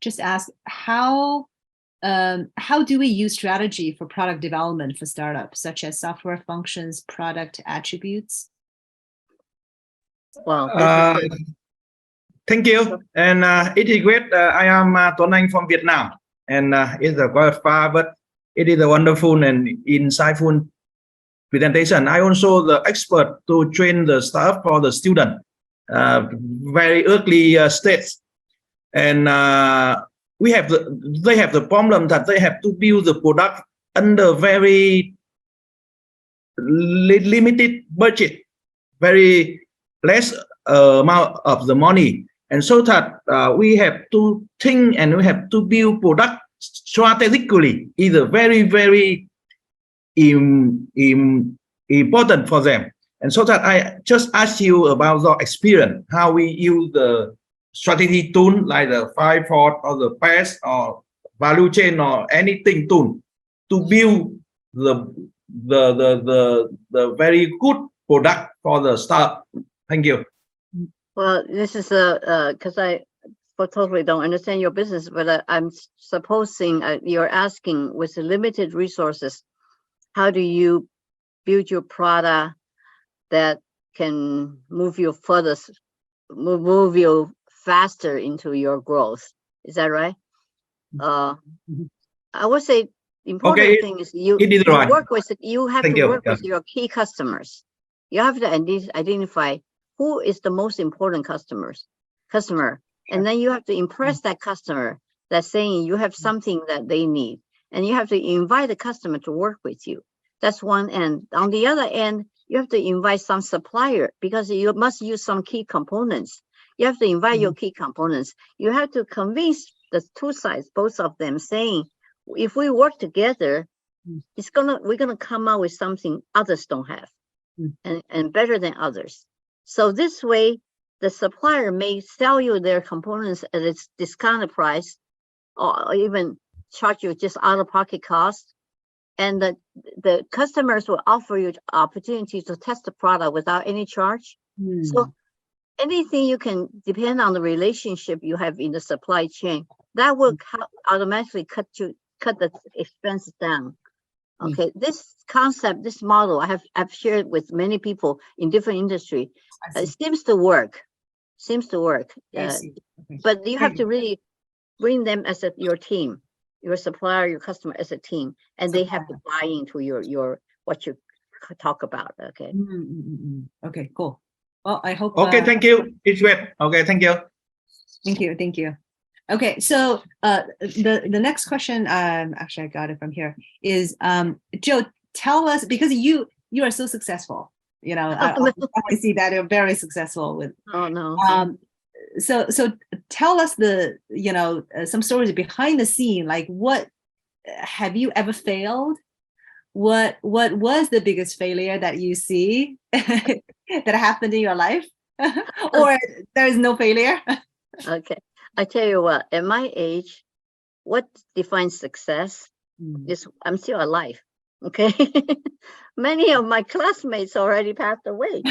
Just ask how do we use strategy for product development for startups, such as software functions, product attributes? Well, thank you. And it is great. I am Tuấn Anh from Vietnam, and it's quite far, but it is a wonderful and insightful presentation. I also the expert to train the staff for the student, very early stage, and they have the problem that they have to build the product under very limited budget, very less amount of the money, and so that we have to think and we have to build product strategically is very, very important for them. And so that I just ask you about your experience, how we use the strategy tool like the 5-4 or the PASS or value chain or anything tool to build the very good product for the startup. Thank you. Well, this is because I totally don't understand your business, but I'm supposing you're asking, with the limited resources, how do you build your product that can move you further, move you faster into your growth? Is that right? I would say the important thing is you work with your key customers. You have to identify who is the most important customer, and then you have to impress that customer that's saying you have something that they need, and you have to invite the customer to work with you. That's one end. On the other end, you have to invite some supplier, because you must use some key components. You have to invite your key components. You have to convince the two sides, both of them, saying, if we work together, we're gonna come out with something others don't have, and better than others. So this way, the supplier may sell you their components at its discounted price, or even charge you just out-of-pocket cost, and the customers will offer you opportunity to test the product without any charge. So anything you can depend on the relationship you have in the supply chain, that will automatically cut the expense down. Okay, this concept, this model, I've shared with many people in different industry. It seems to work. But you have to really bring them as your team, your supplier, your customer as a team, and they have to buy into your what you talk about. Okay. Okay, cool. Well, I hope. Okay, thank you. It's great. Okay, thank you. Thank you. Okay, so the next question, actually I got it from here, is Joe, tell us, because you are so successful, you know, I see that you're very successful with. Oh no. So tell us some stories behind the scene, like what have you ever failed? What was the biggest failure that you see that happened in your life? Or there is no failure? Okay. I tell you what, at my age, what defines success is I'm still alive. Okay. Many of my classmates already passed away.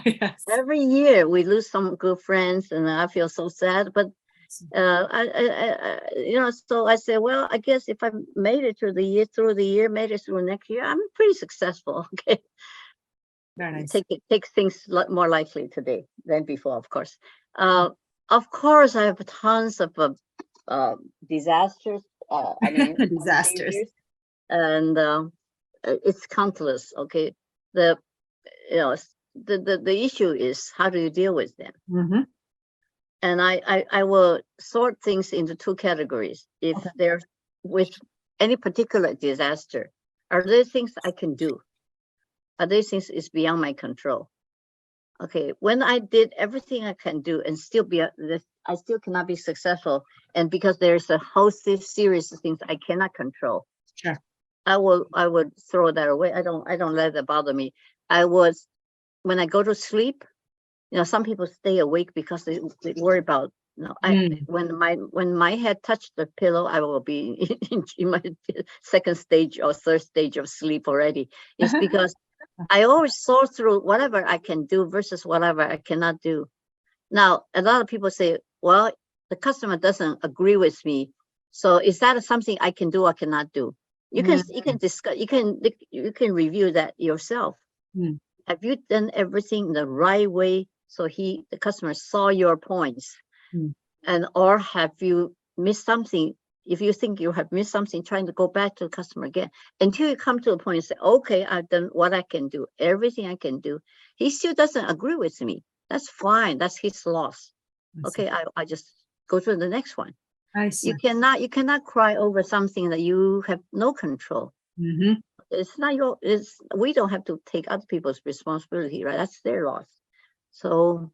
Yes. Every year we lose some good friends, and I feel so sad. But so I say, well, I guess if I made it through the year, made it through next year, I'm pretty successful. Okay. Very nice. Take things more likely today than before, of course. Of course, I have tons of disasters. Disasters, and it's countless. Okay, the issue is how do you deal with them? And I will sort things into two categories. If they're with any particular disaster, are there things I can do? Are there things is beyond my control? Okay, when I did everything I can do and I still cannot be successful, and because there's a whole series of things I cannot control, sure, I would throw that away. I don't let that bother me. When I go to sleep, some people stay awake because they worry about, when my head touched the pillow, I will be in my second stage or third stage of sleep already. It's because I always sort through whatever I can do versus whatever I cannot do. Now, a lot of people say, well, the customer doesn't agree with me. So is that something I can do or cannot do? You can discuss, you can review that yourself. Have you done everything the right way so the customer saw your points? And or have you missed something? If you think you have missed something, trying to go back to the customer again until you come to a point and say, okay, I've done what I can do, everything I can do. He still doesn't agree with me. That's fine. That's his loss. Okay, I just go to the next one. I see. You cannot cry over something that you have no control. It's not we don't have to take other people's responsibility, right? That's their loss. So,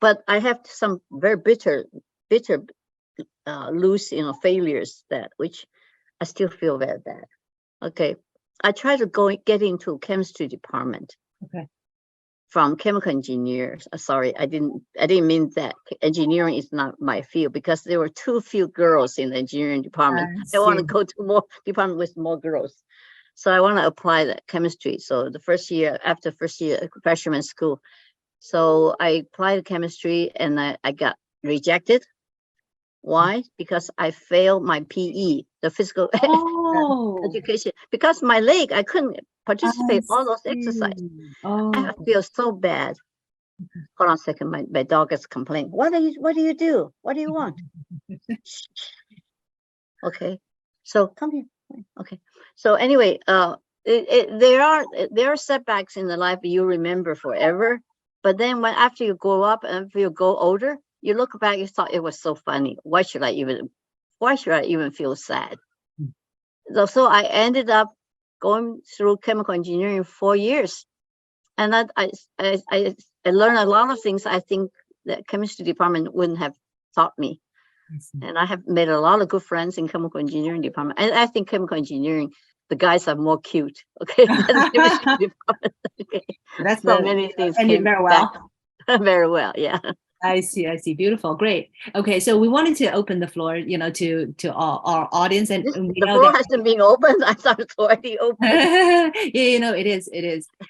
but I have some very bitter failures which I still feel very bad. Okay, I try to get into chemistry department. Okay. From chemical engineers. Sorry, I didn't mean that. Engineering is not my field because there were too few girls in the engineering department. I want to go to more department with more girls. So I want to apply that chemistry. So after first year freshman school, so I applied chemistry and I got rejected. Why? Because I failed my PE, the physical education. Because my leg, I couldn't participate in all those exercises. I feel so bad. Hold on a second, my dog is complaining. What do you do? What do you want? Okay, so come here. Okay, so anyway, there are setbacks in the life you remember forever. But then after you grow up and after you go older, you look back, you thought it was so funny. Why should I even feel sad? So I ended up going through chemical engineering 4 years. And I learned a lot of things I think the chemistry department wouldn't have taught me. And I have made a lot of good friends in chemical engineering department. And I think chemical engineering, the guys are more cute. Okay. Okay. That's so many things came very well. Very well, yeah. I see. Beautiful. Great. Okay. So we wanted to open the floor, to our audience, and we The know floor that hasn't been opened. I thought it's already open. yeah, it is.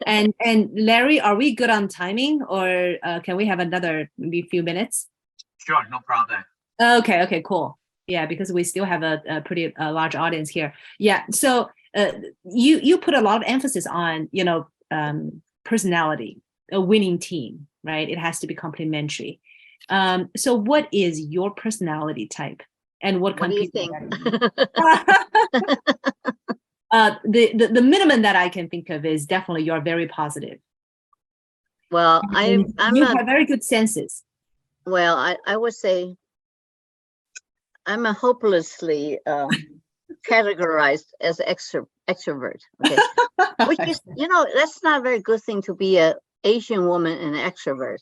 And Larry, are we good on timing, or can we have another maybe few minutes? Sure, no problem. Okay, cool. Yeah, because we still have a pretty large audience here. Yeah. So you put a lot of emphasis on, personality, a winning team, right? It has to be complementary. So what is your personality type, and what What kind do of you people think? the minimum that I can think of is definitely you're very positive. Well, And you have very good senses. well, I would say I'm a hopelessly categorized as extrovert. Okay, which is, that's not a very good thing to be a Asian woman and an extrovert,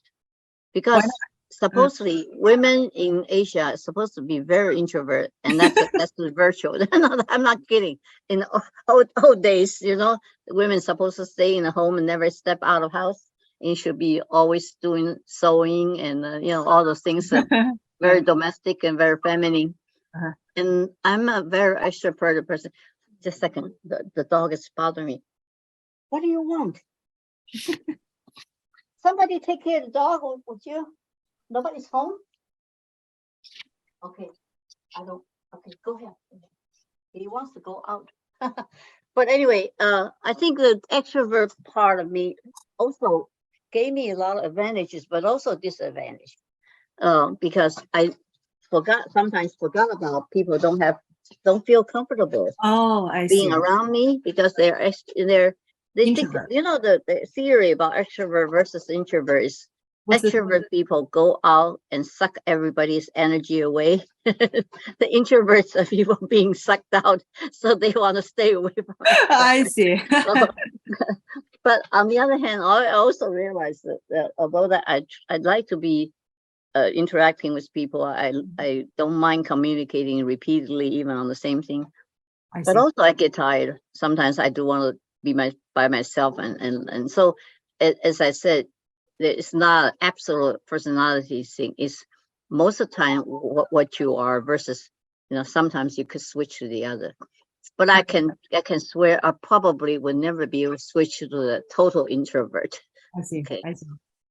because supposedly women in Asia are supposed to be very introvert, and that's virtual. I'm not kidding. In old days, women supposed to stay in the home and never step out of house. And you should be always doing sewing and all those things that very domestic and very feminine. And I'm a very extroverted person. Just a second, the dog is bothering me. What do you want? Somebody take care of the dog, would you? Nobody's home? Okay, okay, go ahead. He wants to go out. But anyway, I think the extrovert part of me also gave me a lot of advantages, but also disadvantage. Because I sometimes forgot about people don't feel comfortable being around me, because they think, Introvert. The theory about extrovert versus introvert is extrovert people go out and suck everybody's energy away. The introverts are people being sucked out, so they want to stay away from it. I see. But on the other hand, I also realized that although that I'd like to be interacting with people, I don't mind communicating repeatedly, even on the same thing. But also I get tired. Sometimes I do want to be by myself, and so as I said, it's not an absolute personality thing. It's most of the time what you are versus, sometimes you could switch to the other. But I can swear I probably would never be able to switch to the total introvert. I see. Okay. I see.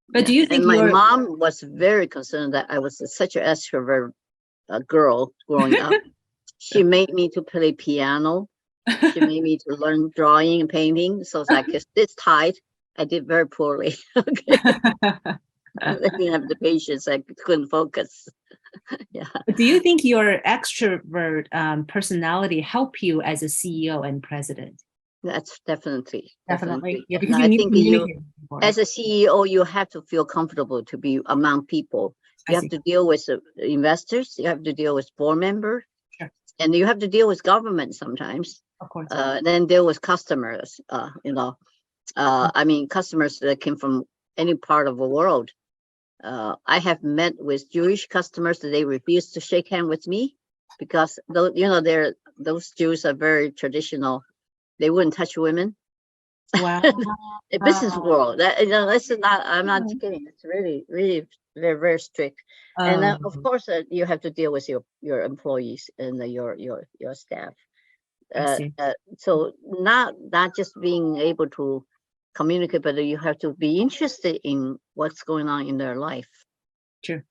But do you think my mom was very concerned that I was such an extrovert girl growing up. She made me to play piano. She made me to learn drawing and painting. So I could sit tight. I did very poorly. Okay. I didn't have the patience. I couldn't focus. Yeah. Do you think your extrovert personality help you as a CEO and president? That's definitely. Yeah, because I think as a CEO, you have to feel comfortable to be among people. You have to deal with investors. You have to deal with board members. Sure. And you have to deal with government sometimes. Of course. Then deal with customers. I mean, customers that came from any part of the world. I have met with Jewish customers that they refuse to shake hands with me because those Jews are very traditional. They wouldn't touch women. Wow. The business world. This is not. I'm not kidding. It's really, really very, very strict. And of course, you have to deal with your employees and your staff. So not just being able to communicate, but you have to be interested in what's going on in their life. True.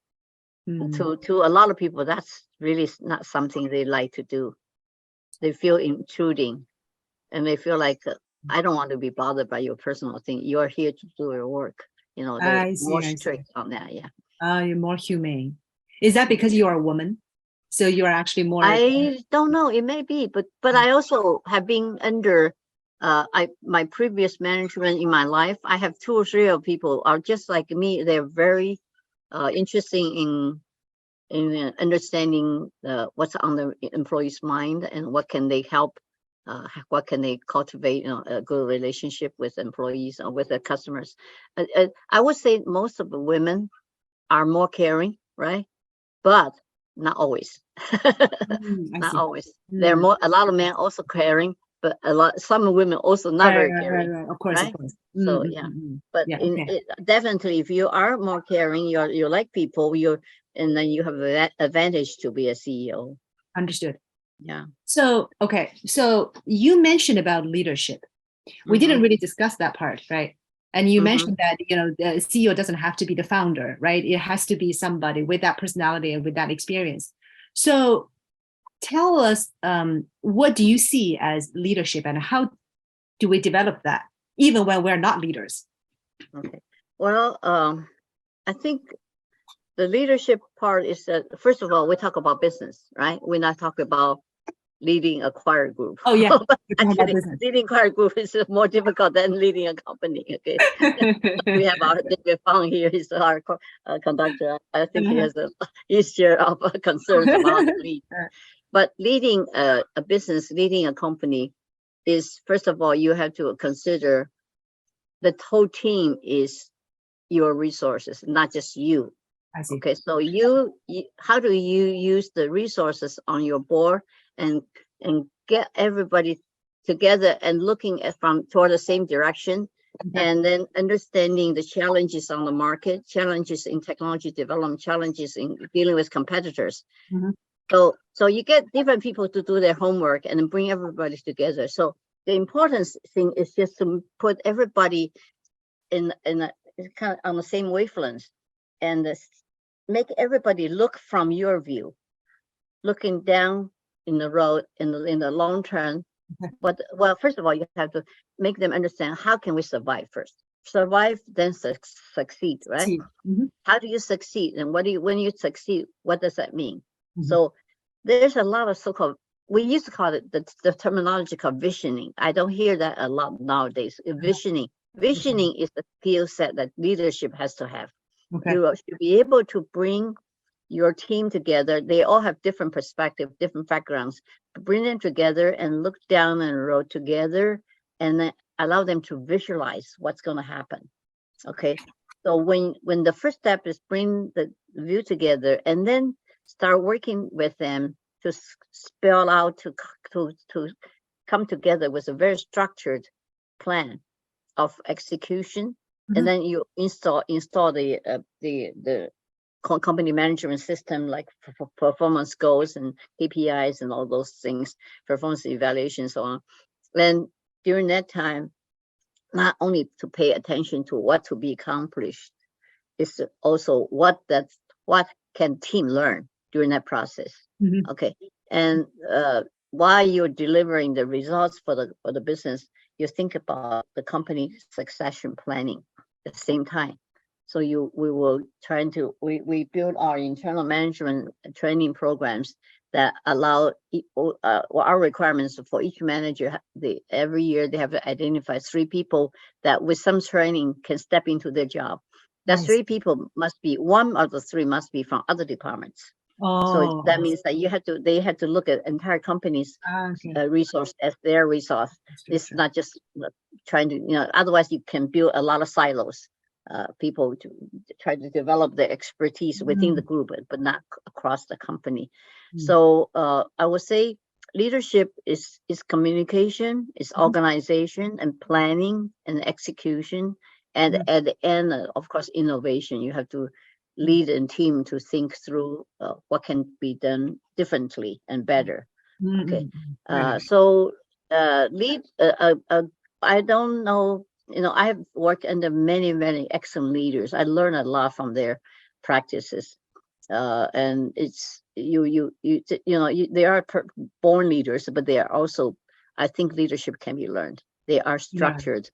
To a lot of people, that's really not something they like to do. They feel intruding, and they feel like I don't want to be bothered by your personal thing. You are here to do your work. They're more strict on that. Yeah. You're more humane. Is that because you are a woman? So you are actually more. I don't know. It may be, but I also have been under my previous management in my life. I have 2 or 3 of people are just like me. They're very interested in understanding what's on the employee's mind and what can they help. What can they cultivate a good relationship with employees or with their customers. I would say most of the women are more caring, right? But not always. Not always. There are a lot of men also caring, but some women also not very caring. Right. Of course, right? of course. So yeah, but definitely, if you are more caring, you like people, and then you have that advantage to be a CEO. Understood. Yeah. So okay, so you mentioned about leadership. We didn't really discuss that part, right? And you mentioned that the CEO doesn't have to be the founder, right? It has to be somebody with that personality and with that experience. So tell us, what do you see as leadership, and how do we develop that, even when we're not leaders? Okay. Well, I think the leadership part is that, first of all, we talk about business, right? We're not talking about leading a choir group. Oh yeah, actually, leading a choir group is more difficult than leading a company. Okay, we have our David Fang here. He's our conductor. I think he has his share of concerns about the lead. But leading a business, leading a company, is, first of all, you have to consider the whole team is your resources, not just you. I see. Okay, so you how do you use the resources on your board and get everybody together and looking toward the same direction, and then understanding the challenges on the market, challenges in technology development, challenges in dealing with competitors. So you get different people to do their homework and then bring everybody together. So the important thing is just to put everybody in a kind of on the same wavelength, and make everybody look from your view, looking down in the road in the long term. But well, first of all, you have to make them understand, how can we survive first? Survive, then succeed, right? How do you succeed, and when you succeed, what does that mean? So there's a lot of so-called, we used to call it the terminology called visioning. I don't hear that a lot nowadays. Visioning is the skill set that leadership has to have. You should be able to bring your team together. They all have different perspectives, different backgrounds. Bring them together and look down the road together, and then allow them to visualize what's going to happen. Okay, so when the first step is bring the view together, and then start working with them to spell out, to come together with a very structured plan of execution. And then you install the company management system, like performance goals and KPIs and all those things, performance evaluation, so on. And during that time, not only to pay attention to what to be accomplished, it's also what can team learn during that process. Okay, and while you're delivering the results for the business, you think about the company succession planning at the same time. So we build our internal management training programs that allow our requirements for each manager. Every year they have to identify 3 people that with some training can step into their job. That 3 people must be, one of the 3 must be from other departments. So that means that they had to look at entire company's resource as their resource. It's not just trying to, otherwise you can build a lot of silos. People to try to develop their expertise within the group, but not across the company. So I would say leadership is communication, is organization and planning and execution, and at the end, of course, innovation. You have to lead a team to think through what can be done differently and better. Okay, so lead. I don't know. I have worked under many excellent leaders. I learn a lot from their practices, and it's they are born leaders, but they are also, I think, leadership can be learned. They are structured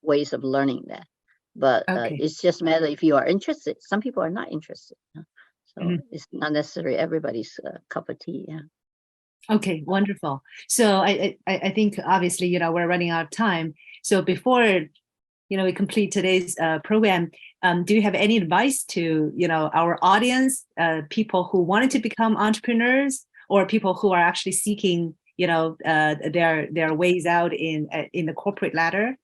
ways of learning that, but it's just a matter if you are interested. Some people are not interested, so it's not necessarily everybody's cup of tea. Yeah. Okay, wonderful. So I think obviously we're running out of time. So before we complete today's program, do you have any advice to our audience, people who wanted to become entrepreneurs, or people who are actually seeking their ways out in the corporate ladder?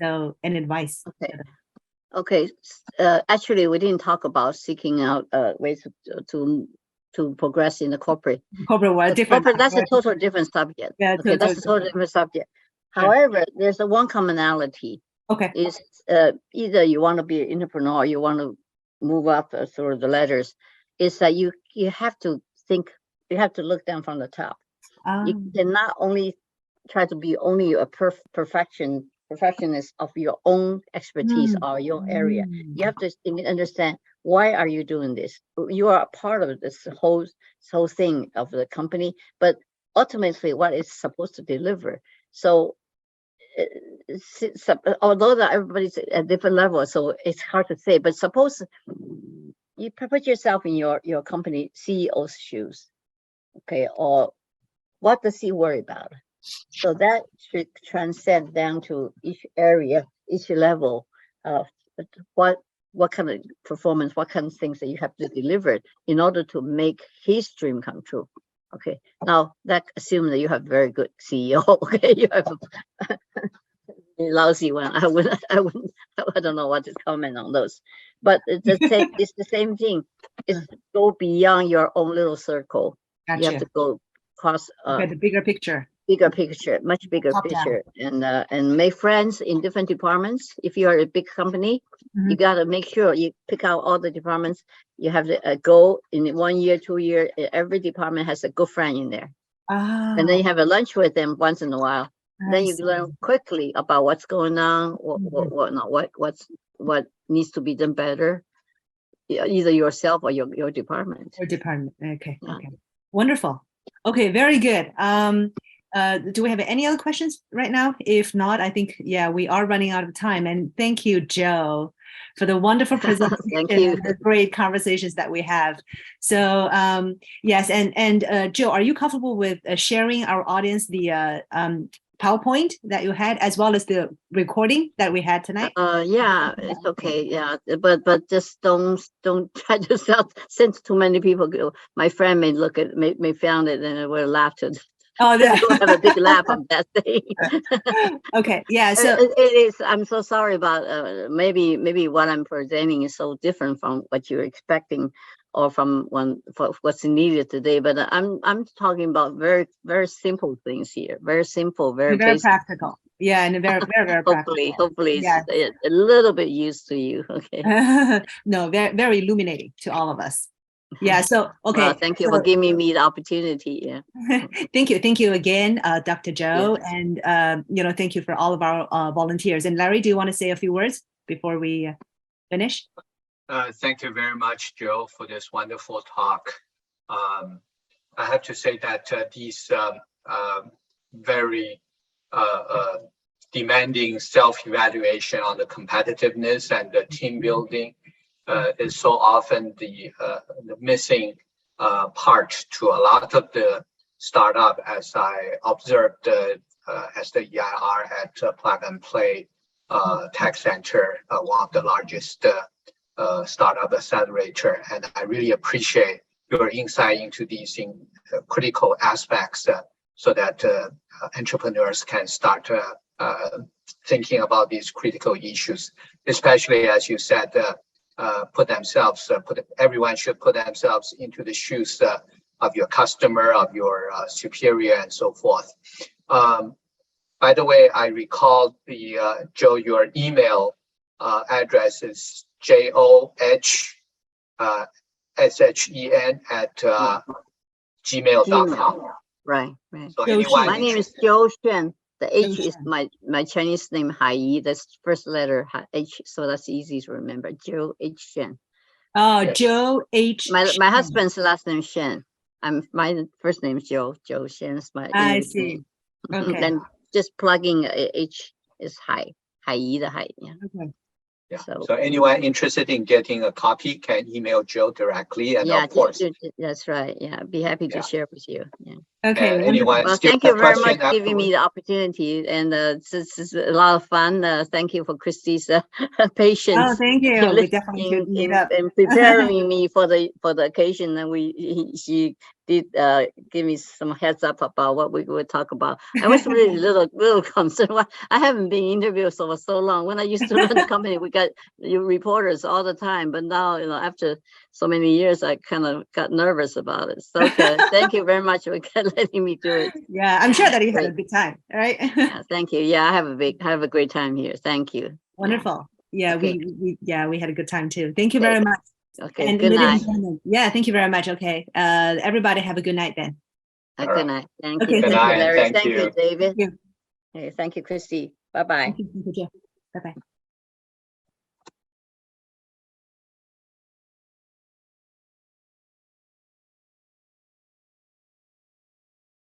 So any advice? Okay. Actually, we didn't talk about seeking out ways to to progress in the corporate. Corporate world, different. Corporate, that's a total different subject. Yeah, Okay, that's a total different subject. Sure. However, there's a one commonality. Okay. Is either you want to be an entrepreneur, or you want to move up through the ladders. Is that you have to think, you have to look down from the top. You cannot only try to be only a perfectionist of your own expertise or your area. You have to understand, why are you doing this? You are a part of this whole thing of the company, but ultimately what it's supposed to deliver. So although that everybody's at different levels, so it's hard to say, but suppose you put yourself in your company CEO's shoes, okay, or what does he worry about? So that should transcend down to each area, each level of what kind of performance, what kind of things that you have to deliver in order to make his dream come true. Okay, now that assumes that you have very good CEO. Okay, you have a lousy one. I don't know what to comment on those, but it's the same thing. It's go beyond your own little circle. Gotcha. You have to go across the bigger picture. Much bigger Top picture, and make friends in different departments. If you are a big company, you got to make sure you pick out all the departments. You have to go in 1 year, 2 years. Every department has a good friend in there, and then you have a lunch with them once in a while. Then you learn quickly about what's going on, what needs to be done better, either yourself or your department. Your department. Okay. Okay. Wonderful. Okay. Very good. Do we have any other questions right now? If not, I think, yeah, we are running out of time. And thank you, Joe, for the wonderful presentation. Thank you. And the great conversations that we have. So yes, and Joe, are you comfortable with sharing our audience the PowerPoint that you had, as well as the recording that we had tonight? Yeah, it's okay. Yeah, but just don't try to send too many people. My friend may look at may found it and will laugh to. Oh, yeah. We'll have a big laugh on that thing. Okay, yeah. So it is. I'm so sorry about maybe what I'm presenting is so different from what you're expecting, or from what's needed today. But I'm talking about very, very simple things here. Very simple, very practical. Yeah, and very practical. Hopefully, it's a little bit used to you. Okay. No, very illuminating to all of us. Yeah. So okay. Well, thank you for giving me the opportunity. Yeah. Thank you again, Dr. Joe, and thank you for all of our volunteers. And Larry, do you want to say a few words before we finish? Thank you very much, Joe, for this wonderful talk. I have to say that these very demanding self-evaluation on the competitiveness and the team building is so often the missing part to a lot of the startup, as I observed as the EIR at Plug and Play Tech Center, one of the largest startup accelerator. And I really appreciate your insight into these critical aspects so that entrepreneurs can start thinking about these critical issues, especially as you said, everyone should put themselves into the shoes of your customer, of your superior, and so forth. By the way, I recall Joe, your email address is johshen@gmail.com. Right. So anyone, my name is Joe Shen. The H is my Chinese name, Hai. That's first letter H, so that's easy to remember. Joe H. Shen. Oh, Joe H. My husband's last name is Shen. My first name is Joe. Joe Shen is my. I see. Okay. Then just plugging H is Hai. Hai the Hai. Yeah. Okay. Yeah. So anyone interested in getting a copy can email Joe directly, and of course. That's right. Yeah, I'd be happy to share with you. Yeah. Okay. Anyone? Well, thank you very much for giving me the opportunity, and this is a lot of fun. Thank you for Christy's patience. Oh, thank you. We definitely in preparing me for the occasion, and she did give me some heads up about what we would talk about. I was really little concerned. I haven't been interviewed for so long. When I used to run the company, we got you reporters all the time, but now, after so many years, I kind of got nervous about it. So thank you very much for letting me do it. Yeah, I'm sure that you had a Great. good time. All right. Yeah, thank you. Yeah, I have a great time here. Thank you. Wonderful. Yeah, Okay. we had a good time too. Thank you Okay. very much. Okay. And Good ladies and night. gentlemen, yeah, thank you very much. Okay. Everybody have a good night then. Good night. Thank Okay, you. good Thank you, night. Larry. Thank Thank you. you, David. Thank you. Okay, thank you, Christy. Bye-bye. Thank you. Bye bye.